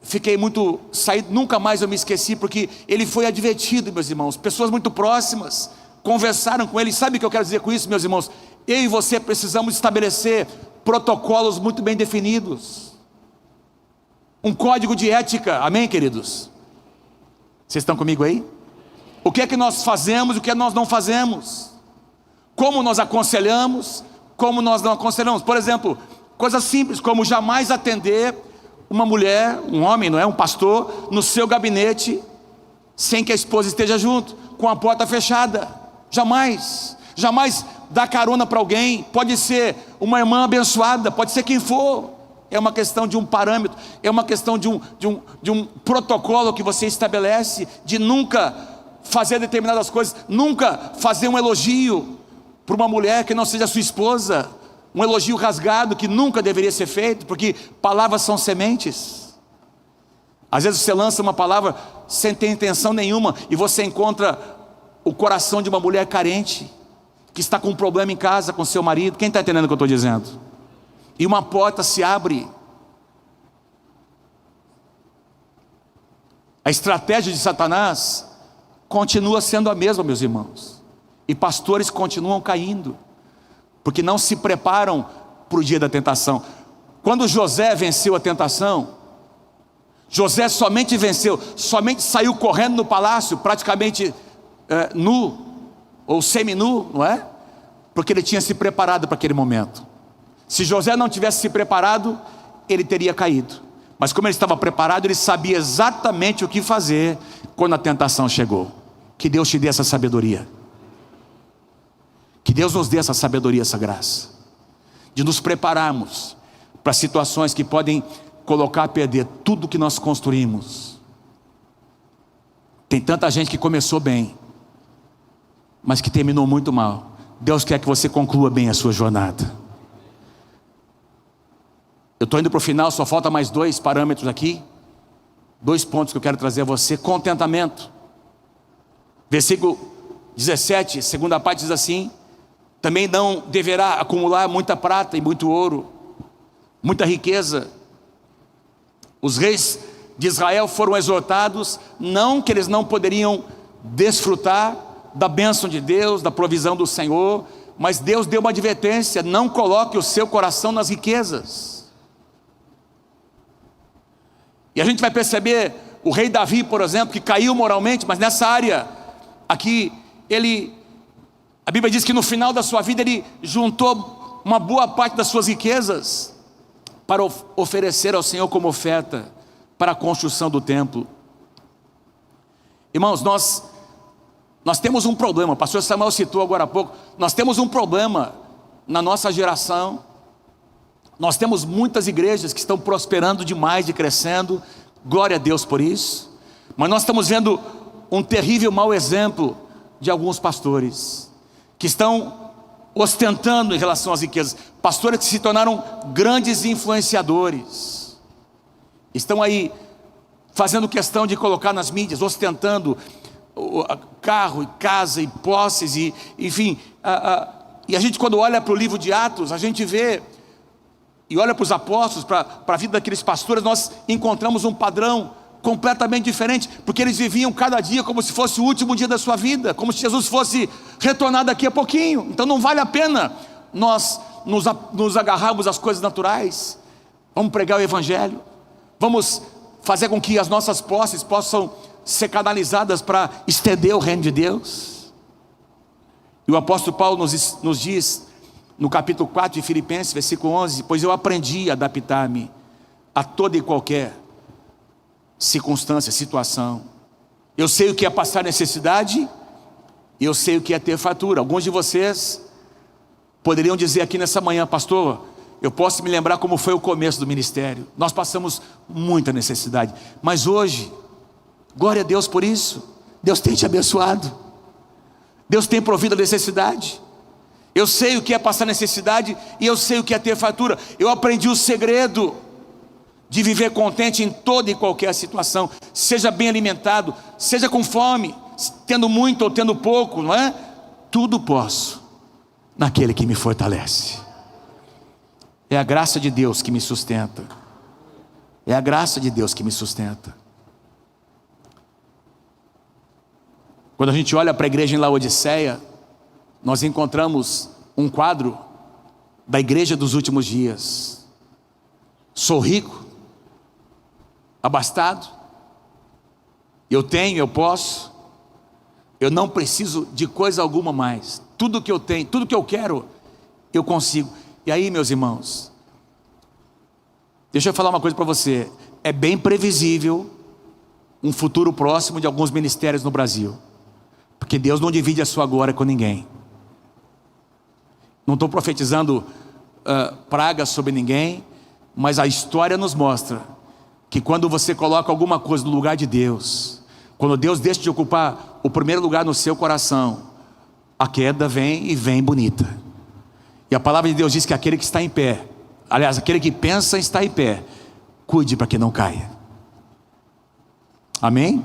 A: fiquei muito saído, nunca mais eu me esqueci, porque ele foi advertido, meus irmãos. Pessoas muito próximas conversaram com ele. Sabe o que eu quero dizer com isso, meus irmãos? Eu e você precisamos estabelecer protocolos muito bem definidos, um código de ética, amém, queridos? Vocês estão comigo aí? O que é que nós fazemos e o que nós não fazemos, como nós aconselhamos, como nós não aconselhamos. Por exemplo, coisas simples como jamais atender uma mulher, um homem, não é, um pastor, no seu gabinete, sem que a esposa esteja junto, com a porta fechada. Jamais dar carona para alguém. Pode ser uma irmã abençoada, pode ser quem for. É uma questão de um parâmetro, é uma questão de um protocolo que você estabelece, de nunca fazer determinadas coisas, nunca fazer um elogio para uma mulher que não seja sua esposa, um elogio rasgado que nunca deveria ser feito, porque palavras são sementes. Às vezes você lança uma palavra sem ter intenção nenhuma, e você encontra o coração de uma mulher carente, que está com um problema em casa com seu marido. Quem está entendendo o que eu estou dizendo? E uma porta se abre. A estratégia de Satanás continua sendo a mesma, meus irmãos. E pastores continuam caindo, porque não se preparam para o dia da tentação. Quando José venceu a tentação, José somente saiu correndo no palácio, praticamente nu, ou semi-nu, não é? Porque ele tinha se preparado para aquele momento. Se José não tivesse se preparado, ele teria caído. Mas como ele estava preparado, ele sabia exatamente o que fazer quando a tentação chegou. Que Deus te dê essa sabedoria. Que Deus nos dê essa sabedoria, essa graça, de nos prepararmos para situações que podem colocar a perder tudo que nós construímos. Tem tanta gente que começou bem, mas que terminou muito mal. Deus quer que você conclua bem a sua jornada. Eu estou indo para o final, só falta mais 2 parâmetros aqui. 2 pontos que eu quero trazer a você. Contentamento. Versículo 17, segunda parte diz assim: também não deverá acumular muita prata e muito ouro, muita riqueza. Os reis de Israel foram exortados, não que eles não poderiam desfrutar da bênção de Deus, da provisão do Senhor, mas Deus deu uma advertência: não coloque o seu coração nas riquezas. E a gente vai perceber o rei Davi, por exemplo, que caiu moralmente, mas nessa área aqui, a Bíblia diz que no final da sua vida ele juntou uma boa parte das suas riquezas para oferecer ao Senhor como oferta para a construção do templo. Irmãos, nós temos um problema. O pastor Samuel citou agora há pouco. Nós temos um problema na nossa geração. Nós temos muitas igrejas que estão prosperando demais e crescendo, glória a Deus por isso, mas nós estamos vendo um terrível mau exemplo de alguns pastores, que estão ostentando em relação às riquezas, pastores que se tornaram grandes influenciadores, estão aí fazendo questão de colocar nas mídias, ostentando carro e casa e posses, e enfim, e a gente quando olha para o livro de Atos, a gente vê, e olha para os apóstolos, para a vida daqueles pastores, nós encontramos um padrão completamente diferente, porque eles viviam cada dia como se fosse o último dia da sua vida, como se Jesus fosse retornar daqui a pouquinho. Então não vale a pena nós nos agarrarmos às coisas naturais. Vamos pregar o Evangelho, vamos fazer com que as nossas posses possam ser canalizadas para estender o reino de Deus. E o apóstolo Paulo nos diz, no capítulo 4 de Filipenses, versículo 11: pois eu aprendi a adaptar-me a toda e qualquer circunstância, situação. Eu sei o que é passar necessidade, e eu sei o que é ter fartura. Alguns de vocês poderiam dizer aqui nessa manhã: pastor, eu posso me lembrar como foi o começo do ministério. Nós passamos muita necessidade, mas hoje, glória a Deus por isso. Deus tem te abençoado, Deus tem provido a necessidade. Eu sei o que é passar necessidade, e eu sei o que é ter fartura. Eu aprendi o segredo de viver contente em toda e qualquer situação. Seja bem alimentado, seja com fome, tendo muito ou tendo pouco, não é? Tudo posso naquele que me fortalece. É a graça de Deus que me sustenta. É a graça de Deus que me sustenta. Quando a gente olha para a igreja em Laodiceia, nós encontramos um quadro da igreja dos últimos dias. Sou rico, abastado, eu tenho, eu posso, eu não preciso de coisa alguma mais. Tudo que eu tenho, tudo que eu quero, eu consigo. E aí, meus irmãos, deixa eu falar uma coisa para você. É bem previsível um futuro próximo de alguns ministérios no Brasil, porque Deus não divide a sua glória com ninguém. Não estou profetizando pragas sobre ninguém, mas a história nos mostra que quando você coloca alguma coisa no lugar de Deus, quando Deus deixa de ocupar o primeiro lugar no seu coração, a queda vem e vem bonita. E a palavra de Deus diz que aquele que está em pé, aliás, aquele que pensa estar em pé, cuide para que não caia. Amém?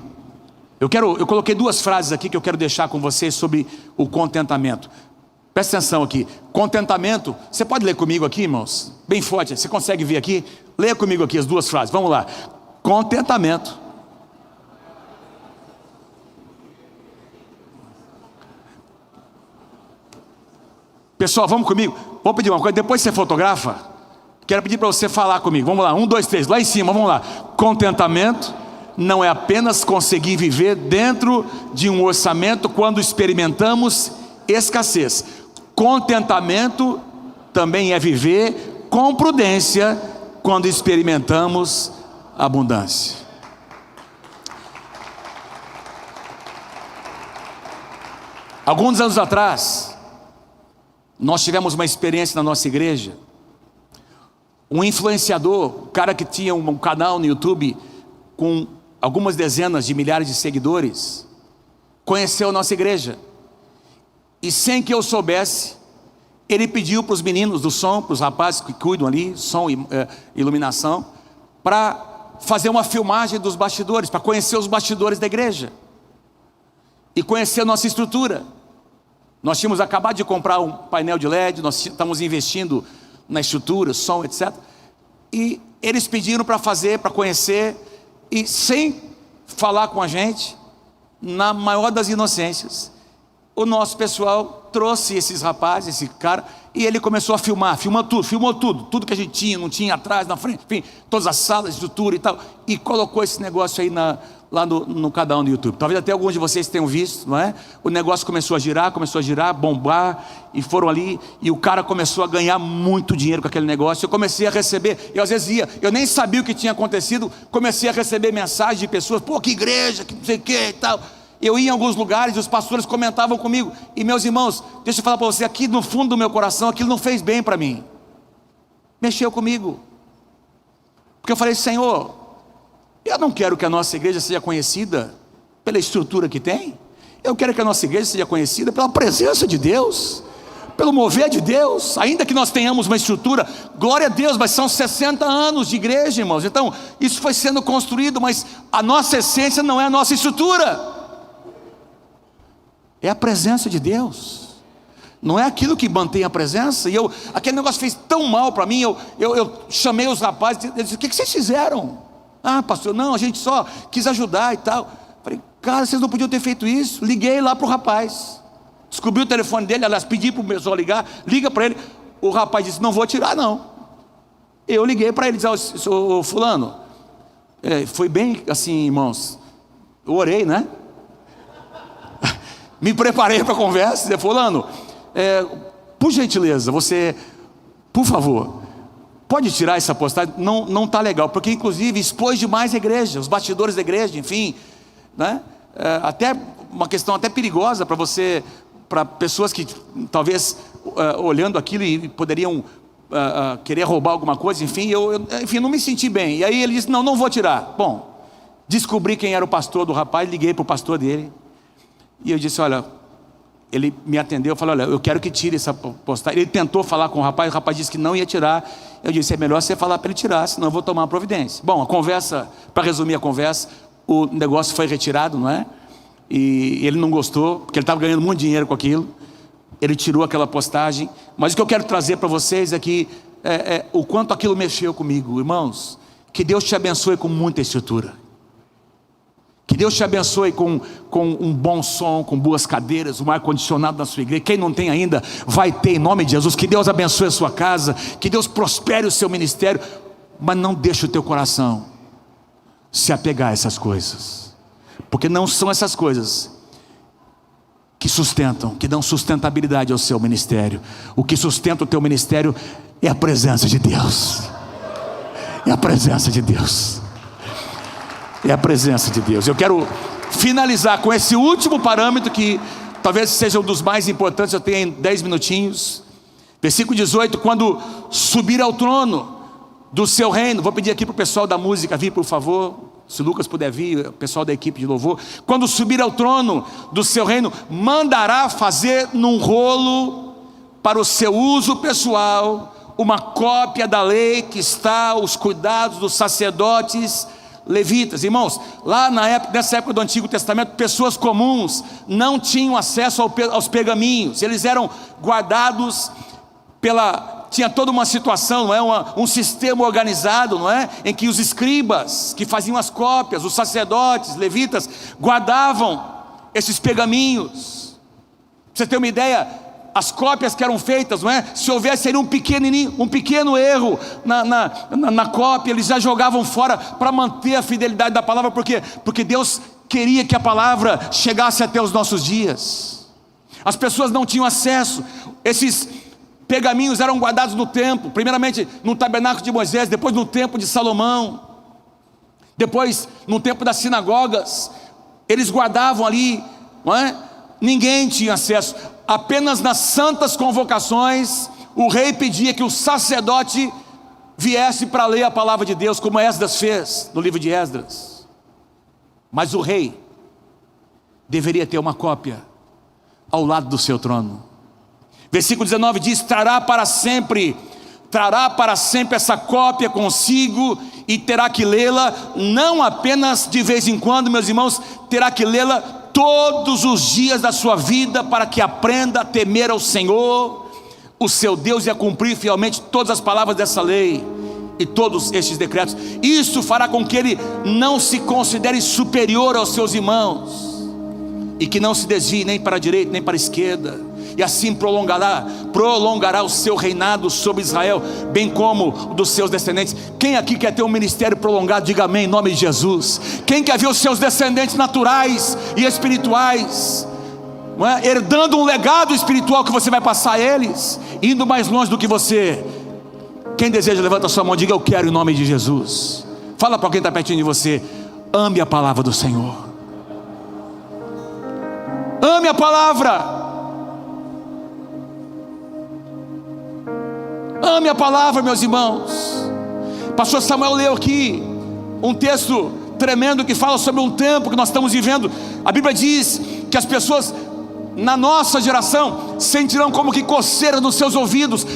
A: Eu coloquei duas frases aqui que eu quero deixar com vocês sobre o contentamento. Presta atenção aqui. Contentamento, você pode ler comigo aqui, irmãos? Bem forte, você consegue ver aqui? Leia comigo aqui as duas frases, vamos lá. Contentamento pessoal, vamos comigo? Vou pedir uma coisa, depois você fotografa. Quero pedir para você falar comigo. Vamos lá, 1, 2, 3, lá em cima, vamos lá. Contentamento não é apenas conseguir viver dentro de um orçamento quando experimentamos escassez. Contentamento também é viver com prudência quando experimentamos abundância. Alguns anos atrás, nós tivemos uma experiência na nossa igreja. Um influenciador, um cara que tinha um canal no YouTube com algumas dezenas de milhares de seguidores, conheceu a nossa igreja. E sem que eu soubesse, ele pediu para os meninos do som, para os rapazes que cuidam ali, som e iluminação, para fazer uma filmagem dos bastidores, para conhecer os bastidores da igreja e conhecer a nossa estrutura. Nós tínhamos acabado de comprar um painel de LED, nós estamos investindo na estrutura, som, etc. E eles pediram para fazer, para conhecer, e sem falar com a gente, na maior das inocências, o nosso pessoal trouxe esses rapazes, esse cara, e ele começou a filmar, filmou tudo que a gente tinha, não tinha atrás, na frente, enfim, todas as salas, estrutura e tal, e colocou esse negócio aí lá no canal do YouTube. Talvez até alguns de vocês tenham visto, não é? O negócio começou a girar, bombar, e foram ali, e o cara começou a ganhar muito dinheiro com aquele negócio. Eu comecei a receber, eu às vezes eu nem sabia o que tinha acontecido, comecei a receber mensagens de pessoas, pô, que igreja, que não sei o que e tal. Eu ia em alguns lugares e os pastores comentavam comigo. E meus irmãos, deixa eu falar para você, aqui no fundo do meu coração, aquilo não fez bem para mim. Mexeu comigo. Porque eu falei, Senhor, eu não quero que a nossa igreja seja conhecida pela estrutura que tem. Eu quero que a nossa igreja seja conhecida pela presença de Deus, pelo mover de Deus. Ainda que nós tenhamos uma estrutura, glória a Deus, mas são 60 anos de igreja, irmãos. Então, isso foi sendo construído, mas a nossa essência não é a nossa estrutura. É a presença de Deus. Não é aquilo que mantém a presença. E aquele negócio fez tão mal para mim. Eu chamei os rapazes e disse, o que vocês fizeram? Ah, pastor, não, a gente só quis ajudar e tal. Falei, cara, vocês não podiam ter feito isso. Liguei lá para o rapaz, descobri o telefone dele, aliás, pedi para o pessoal ligar. Liga para ele. O rapaz disse, não vou tirar não. Eu liguei para ele, disse, ô fulano, foi bem assim, irmãos, eu orei, né? Me preparei para a conversa, disse, fulano, por gentileza, você, por favor, pode tirar essa postagem, não está legal, porque inclusive expôs demais a igreja, os bastidores da igreja, enfim, né? Até uma questão até perigosa para você, para pessoas que talvez olhando aquilo e poderiam querer roubar alguma coisa, enfim, enfim, não me senti bem. E aí ele disse, não vou tirar. Bom, descobri quem era o pastor do rapaz, liguei para o pastor dele, e eu disse, olha, ele me atendeu, eu falei, olha, eu quero que tire essa postagem. Ele tentou falar com o rapaz disse que não ia tirar. Eu disse, é melhor você falar para ele tirar, senão eu vou tomar uma providência. Bom, a conversa, para resumir a conversa, o negócio foi retirado, não é? E ele não gostou, porque ele estava ganhando muito dinheiro com aquilo. Ele tirou aquela postagem. Mas o que eu quero trazer para vocês é que o quanto aquilo mexeu comigo. Irmãos, que Deus te abençoe com muita estrutura. Que Deus te abençoe com um bom som, com boas cadeiras, um ar-condicionado na sua igreja. Quem não tem ainda, vai ter em nome de Jesus. Que Deus abençoe a sua casa, que Deus prospere o seu ministério. Mas não deixe o teu coração se apegar a essas coisas, porque não são essas coisas que sustentam, que dão sustentabilidade ao seu ministério. O que sustenta o teu ministério é a presença de Deus. É a presença de Deus. É a presença de Deus. Eu quero finalizar com esse último parâmetro, que talvez seja um dos mais importantes. Eu tenho 10 minutinhos. Versículo 18: quando subir ao trono do seu reino. Vou pedir aqui para o pessoal da música vir, por favor. Se o Lucas puder vir, o pessoal da equipe de louvor. Quando subir ao trono do seu reino, mandará fazer num rolo para o seu uso pessoal uma cópia da lei que está aos cuidados dos sacerdotes levitas. Irmãos, lá nessa época do Antigo Testamento, pessoas comuns não tinham acesso aos pergaminhos. Eles eram guardados tinha toda uma situação, não é? Um sistema organizado, não é? Em que os escribas, que faziam as cópias, os sacerdotes, levitas, guardavam esses pergaminhos. Pra você ter uma ideia, as cópias que eram feitas, não é? Se houvesse ali um pequeno erro na cópia, eles já jogavam fora para manter a fidelidade da palavra. Por quê? Porque Deus queria que a palavra chegasse até os nossos dias. As pessoas não tinham acesso. Esses pergaminhos eram guardados no templo, primeiramente no tabernáculo de Moisés, depois no templo de Salomão, depois no templo das sinagogas. Eles guardavam ali, não é? Ninguém tinha acesso. Apenas nas santas convocações o rei pedia que o sacerdote viesse para ler a palavra de Deus, como Esdras fez no livro de Esdras. Mas o rei deveria ter uma cópia ao lado do seu trono. Versículo 19 diz: trará para sempre essa cópia consigo, e terá que lê-la, não apenas de vez em quando, meus irmãos, terá que lê-la todos os dias da sua vida, para que aprenda a temer ao Senhor, o seu Deus, e a cumprir fielmente todas as palavras dessa lei e todos estes decretos. Isso fará com que ele não se considere superior aos seus irmãos, e que não se desvie nem para a direita nem para a esquerda, e assim prolongará o seu reinado sobre Israel, bem como o dos seus descendentes. Quem aqui quer ter um ministério prolongado? Diga amém, em nome de Jesus. Quem quer ver os seus descendentes naturais e espirituais, não é? Herdando um legado espiritual que você vai passar a eles, indo mais longe do que você? Quem deseja, levanta a sua mão, diga: eu quero, em nome de Jesus. Fala para quem está pertinho de você: ame a palavra do Senhor. Ame a palavra. Ame a palavra, meus irmãos. Pastor Samuel leu aqui um texto tremendo que fala sobre um tempo que nós estamos vivendo. A Bíblia diz que as pessoas na nossa geração sentirão como que coceira nos seus ouvidos.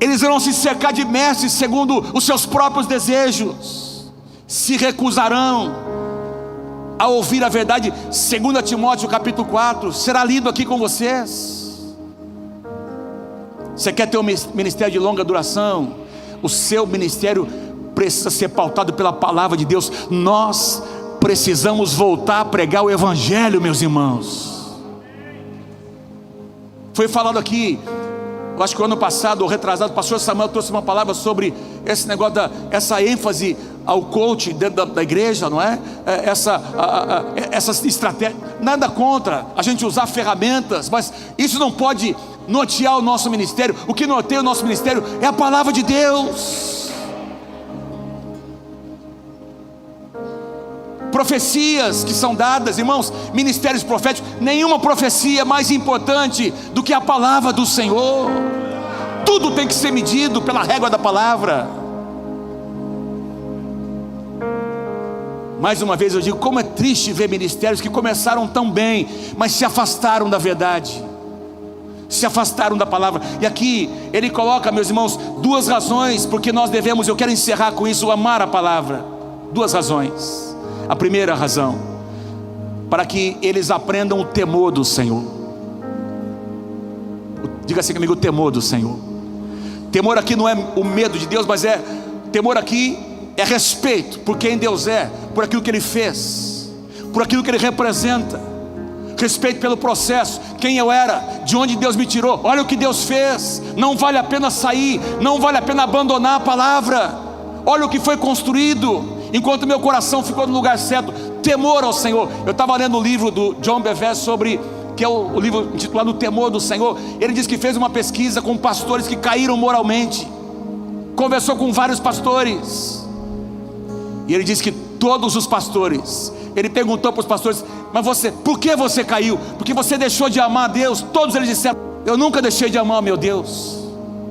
A: Eles irão se cercar de mestres segundo os seus próprios desejos, se recusarão a ouvir a verdade. 2 Timóteo capítulo 4 será lido aqui com vocês. Você quer ter um ministério de longa duração? O seu ministério precisa ser pautado pela palavra de Deus. Nós precisamos voltar a pregar o Evangelho, meus irmãos. Foi falado aqui, eu acho que o ano passado ou retrasado, o pastor Samuel trouxe uma palavra sobre esse negócio, essa ênfase ao coach dentro da igreja, não é? Essa estratégia. Nada contra a gente usar ferramentas, mas isso não pode nortear o nosso ministério. O que norteia o nosso ministério é a palavra de Deus. Profecias que são dadas, irmãos, ministérios proféticos. Nenhuma profecia é mais importante do que a palavra do Senhor. Tudo tem que ser medido pela régua da palavra. Mais uma vez eu digo, como é triste ver ministérios que começaram tão bem, mas se afastaram da verdade, se afastaram da palavra. E aqui ele coloca, meus irmãos, duas razões porque nós devemos, eu quero encerrar com isso, amar a palavra. Duas razões. A primeira razão, para que eles aprendam o temor do Senhor. Diga assim comigo, o temor do Senhor. Temor aqui não é o medo de Deus, mas temor aqui é respeito por quem Deus é, por aquilo que Ele fez, por aquilo que Ele representa. Respeito pelo processo, quem eu era, de onde Deus me tirou, olha o que Deus fez. Não vale a pena sair, não vale a pena abandonar a palavra. Olha o que foi construído, enquanto meu coração ficou no lugar certo. Temor ao Senhor. Eu estava lendo o livro do John Bevere sobre, que é o livro intitulado O Temor do Senhor. Ele diz que fez uma pesquisa com pastores que caíram moralmente, conversou com vários pastores, e ele diz que todos os pastores, ele perguntou para os pastores, mas por que você caiu? Porque você deixou de amar a Deus? Todos eles disseram, eu nunca deixei de amar o meu Deus,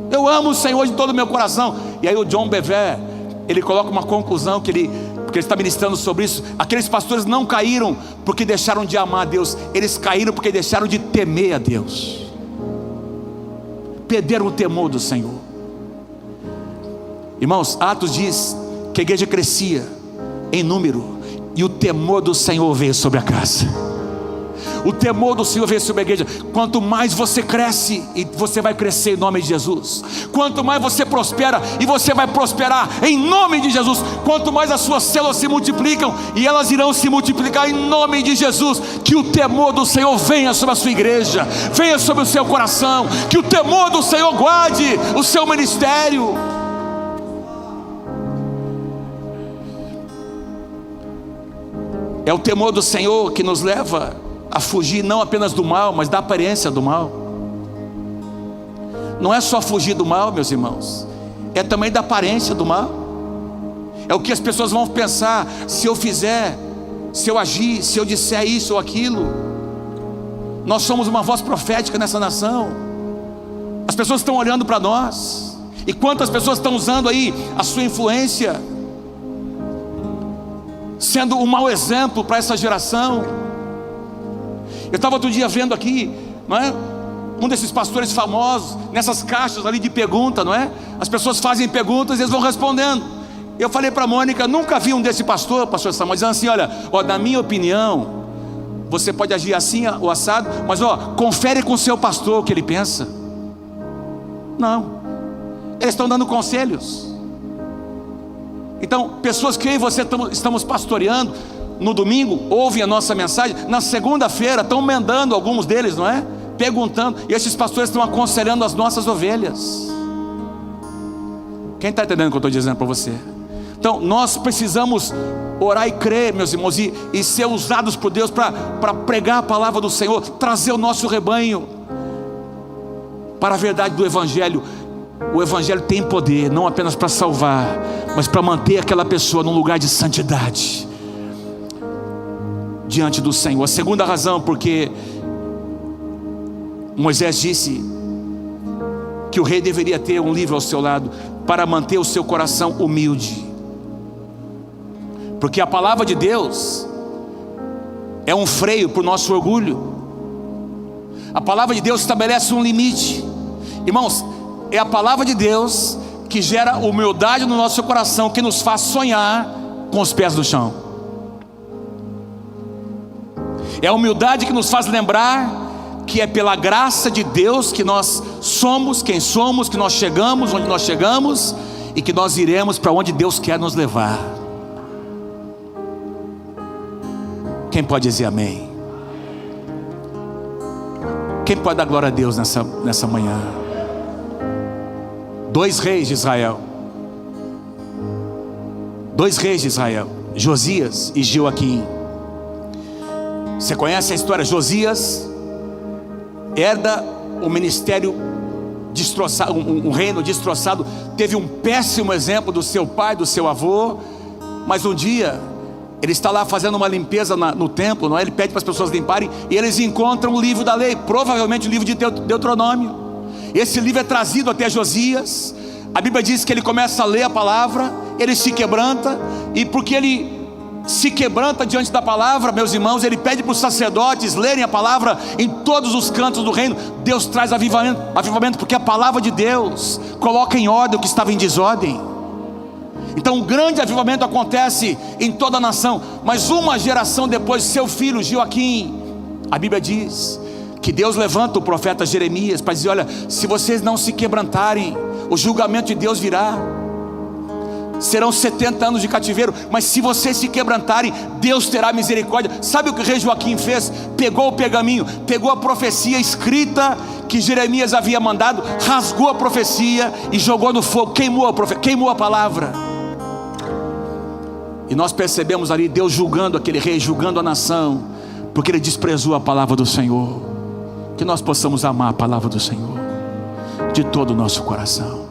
A: eu amo o Senhor de todo o meu coração. E aí o John Bevere, ele coloca uma conclusão porque ele está ministrando sobre isso. Aqueles pastores não caíram porque deixaram de amar a Deus, eles caíram porque deixaram de temer a Deus, perderam o temor do Senhor. Irmãos, Atos diz que a igreja crescia em número, e o temor do Senhor veio sobre a casa. O temor do Senhor veio sobre a igreja. Quanto mais você cresce, e você vai crescer em nome de Jesus. Quanto mais você prospera, e você vai prosperar em nome de Jesus. Quanto mais as suas células se multiplicam, e elas irão se multiplicar em nome de Jesus. Que o temor do Senhor venha sobre a sua igreja, venha sobre o seu coração. Que o temor do Senhor guarde o seu ministério. É o temor do Senhor que nos leva a fugir não apenas do mal, mas da aparência do mal. Não é só fugir do mal, meus irmãos, é também da aparência do mal. É o que as pessoas vão pensar se eu fizer, se eu agir, se eu disser isso ou aquilo. Nós somos uma voz profética nessa nação. As pessoas estão olhando para nós, e quantas pessoas estão usando aí a sua influência, sendo um mau exemplo para essa geração. Eu estava outro dia vendo aqui, não é? Um desses pastores famosos, nessas caixas ali de pergunta, não é? As pessoas fazem perguntas e eles vão respondendo. Eu falei para a Mônica, nunca vi um desse pastor Samuel, dizendo assim, olha, na minha opinião, você pode agir assim, o assado, mas confere com o seu pastor o que ele pensa. Não, eles estão dando conselhos. Então, pessoas que eu e você estamos pastoreando, no domingo ouvem a nossa mensagem, na segunda-feira estão mandando, alguns deles, não é? Perguntando, e esses pastores estão aconselhando as nossas ovelhas. Quem está entendendo o que eu estou dizendo para você? Então, nós precisamos orar e crer, meus irmãos, e ser usados por Deus para pregar a palavra do Senhor, trazer o nosso rebanho para a verdade do Evangelho. O Evangelho tem poder, não apenas para salvar, mas para manter aquela pessoa num lugar de santidade diante do Senhor. A segunda razão, porque Moisés disse que o rei deveria ter um livro ao seu lado, para manter o seu coração humilde, porque a palavra de Deus é um freio para o nosso orgulho. A palavra de Deus estabelece um limite. Irmãos, é a palavra de Deus que gera humildade no nosso coração, que nos faz sonhar com os pés no chão. É a humildade que nos faz lembrar que é pela graça de Deus que nós somos quem somos, que nós chegamos onde nós chegamos e que nós iremos para onde Deus quer nos levar. Quem pode dizer amém? Quem pode dar glória a Deus nessa manhã? Dois reis de Israel, Josias e Joaquim. Você conhece a história? Josias herda um ministério destroçado, um reino destroçado. Teve um péssimo exemplo do seu pai, do seu avô. Mas um dia ele está lá fazendo uma limpeza no templo, não é? Ele pede para as pessoas limparem, e eles encontram o livro da lei, provavelmente o livro de Deuteronômio. Esse livro é trazido até Josias. A Bíblia diz que ele começa a ler a palavra, ele se quebranta, e porque ele se quebranta diante da palavra, meus irmãos, ele pede para os sacerdotes lerem a palavra em todos os cantos do reino. Deus traz avivamento, porque a palavra de Deus coloca em ordem o que estava em desordem. Então um grande avivamento acontece em toda a nação. Mas uma geração depois, seu filho Joaquim, a Bíblia diz que Deus levanta o profeta Jeremias para dizer: olha, se vocês não se quebrantarem, o julgamento de Deus virá. Serão 70 anos de cativeiro, mas se vocês se quebrantarem, Deus terá misericórdia. Sabe o que o rei Joaquim fez? Pegou o pergaminho, pegou a profecia escrita que Jeremias havia mandado, rasgou a profecia e jogou no fogo, queimou a palavra. E nós percebemos ali Deus julgando aquele rei, julgando a nação, porque ele desprezou a palavra do Senhor. Que nós possamos amar a palavra do Senhor de todo o nosso coração.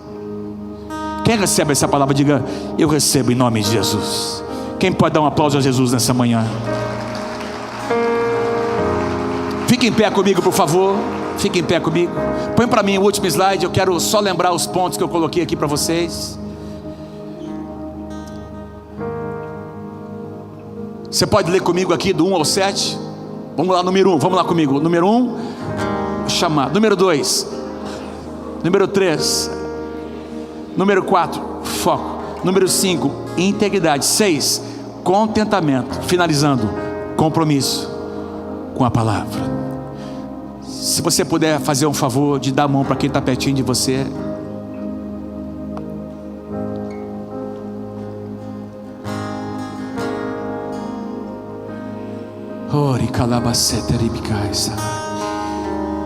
A: Quem recebe essa palavra, diga: eu recebo em nome de Jesus. Quem pode dar um aplauso a Jesus nessa manhã? Fique em pé comigo, por favor. Fique em pé comigo. Põe para mim o último slide. Eu quero só lembrar os pontos que eu coloquei aqui para vocês. Você pode ler comigo aqui do 1 ao 7. Vamos lá, número 1, vamos lá comigo. Número 1, chamar. Número 2, número 3, número 4, foco. Número 5, integridade. 6, contentamento. Finalizando, compromisso com a palavra. Se você puder fazer um favor de dar a mão para quem está pertinho de você.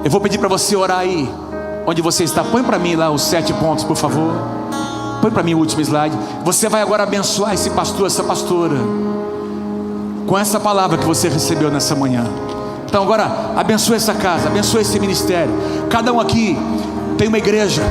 A: Eu vou pedir para você orar aí onde você está. Põe para mim lá os 7 pontos, por favor. Põe para mim o último slide. Você vai agora abençoar esse pastor, essa pastora, com essa palavra que você recebeu nessa manhã. Então agora abençoe essa casa, abençoe esse ministério. Cada um aqui tem uma igreja,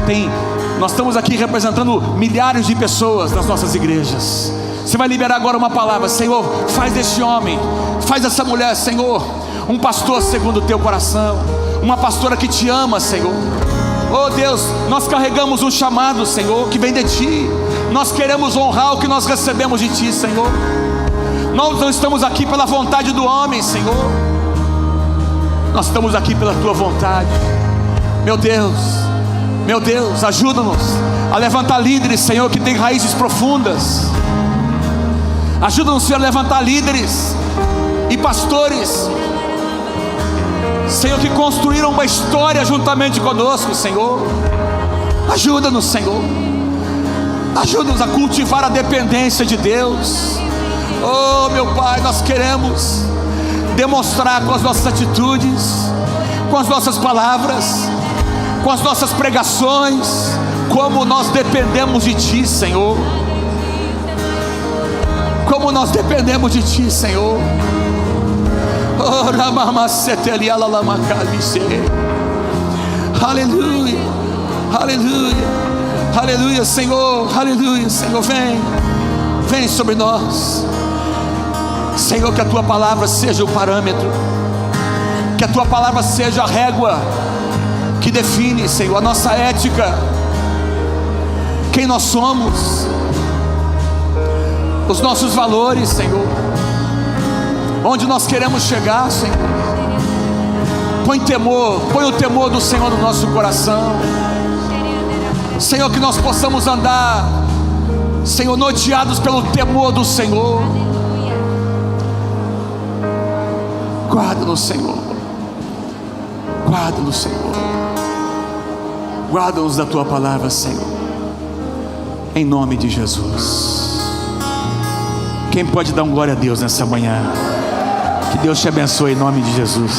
A: nós estamos aqui representando milhares de pessoas nas nossas igrejas. Você vai liberar agora uma palavra: Senhor, faz desse homem, faz dessa mulher, Senhor, um pastor segundo o teu coração, uma pastora que te ama, Senhor. Oh Deus, nós carregamos um chamado, Senhor, que vem de Ti. Nós queremos honrar o que nós recebemos de Ti, Senhor. Nós não estamos aqui pela vontade do homem, Senhor. Nós estamos aqui pela Tua vontade. Meu Deus, ajuda-nos a levantar líderes, Senhor, que têm raízes profundas. Ajuda-nos, Senhor, a levantar líderes e pastores, Senhor, que construíram uma história juntamente conosco, Senhor. Ajuda-nos, Senhor. Ajuda-nos a cultivar a dependência de Deus. Oh, meu Pai, nós queremos demonstrar com as nossas atitudes, com as nossas palavras, com as nossas pregações, como nós dependemos de Ti, Senhor. Como nós dependemos de Ti, Senhor. Aleluia, aleluia, aleluia, Senhor, aleluia, Senhor, vem sobre nós, Senhor. Que a Tua palavra seja o parâmetro, que a Tua palavra seja a régua que define, Senhor, a nossa ética, quem nós somos, os nossos valores, Senhor, onde nós queremos chegar, Senhor. Põe o temor do Senhor no nosso coração, Senhor, que nós possamos andar, Senhor, norteados pelo temor do Senhor. Guarda-nos, Senhor, guarda-nos, Senhor, guarda-nos da Tua palavra, Senhor, em nome de Jesus. Quem pode dar um glória a Deus nessa manhã? Que Deus te abençoe em nome de Jesus.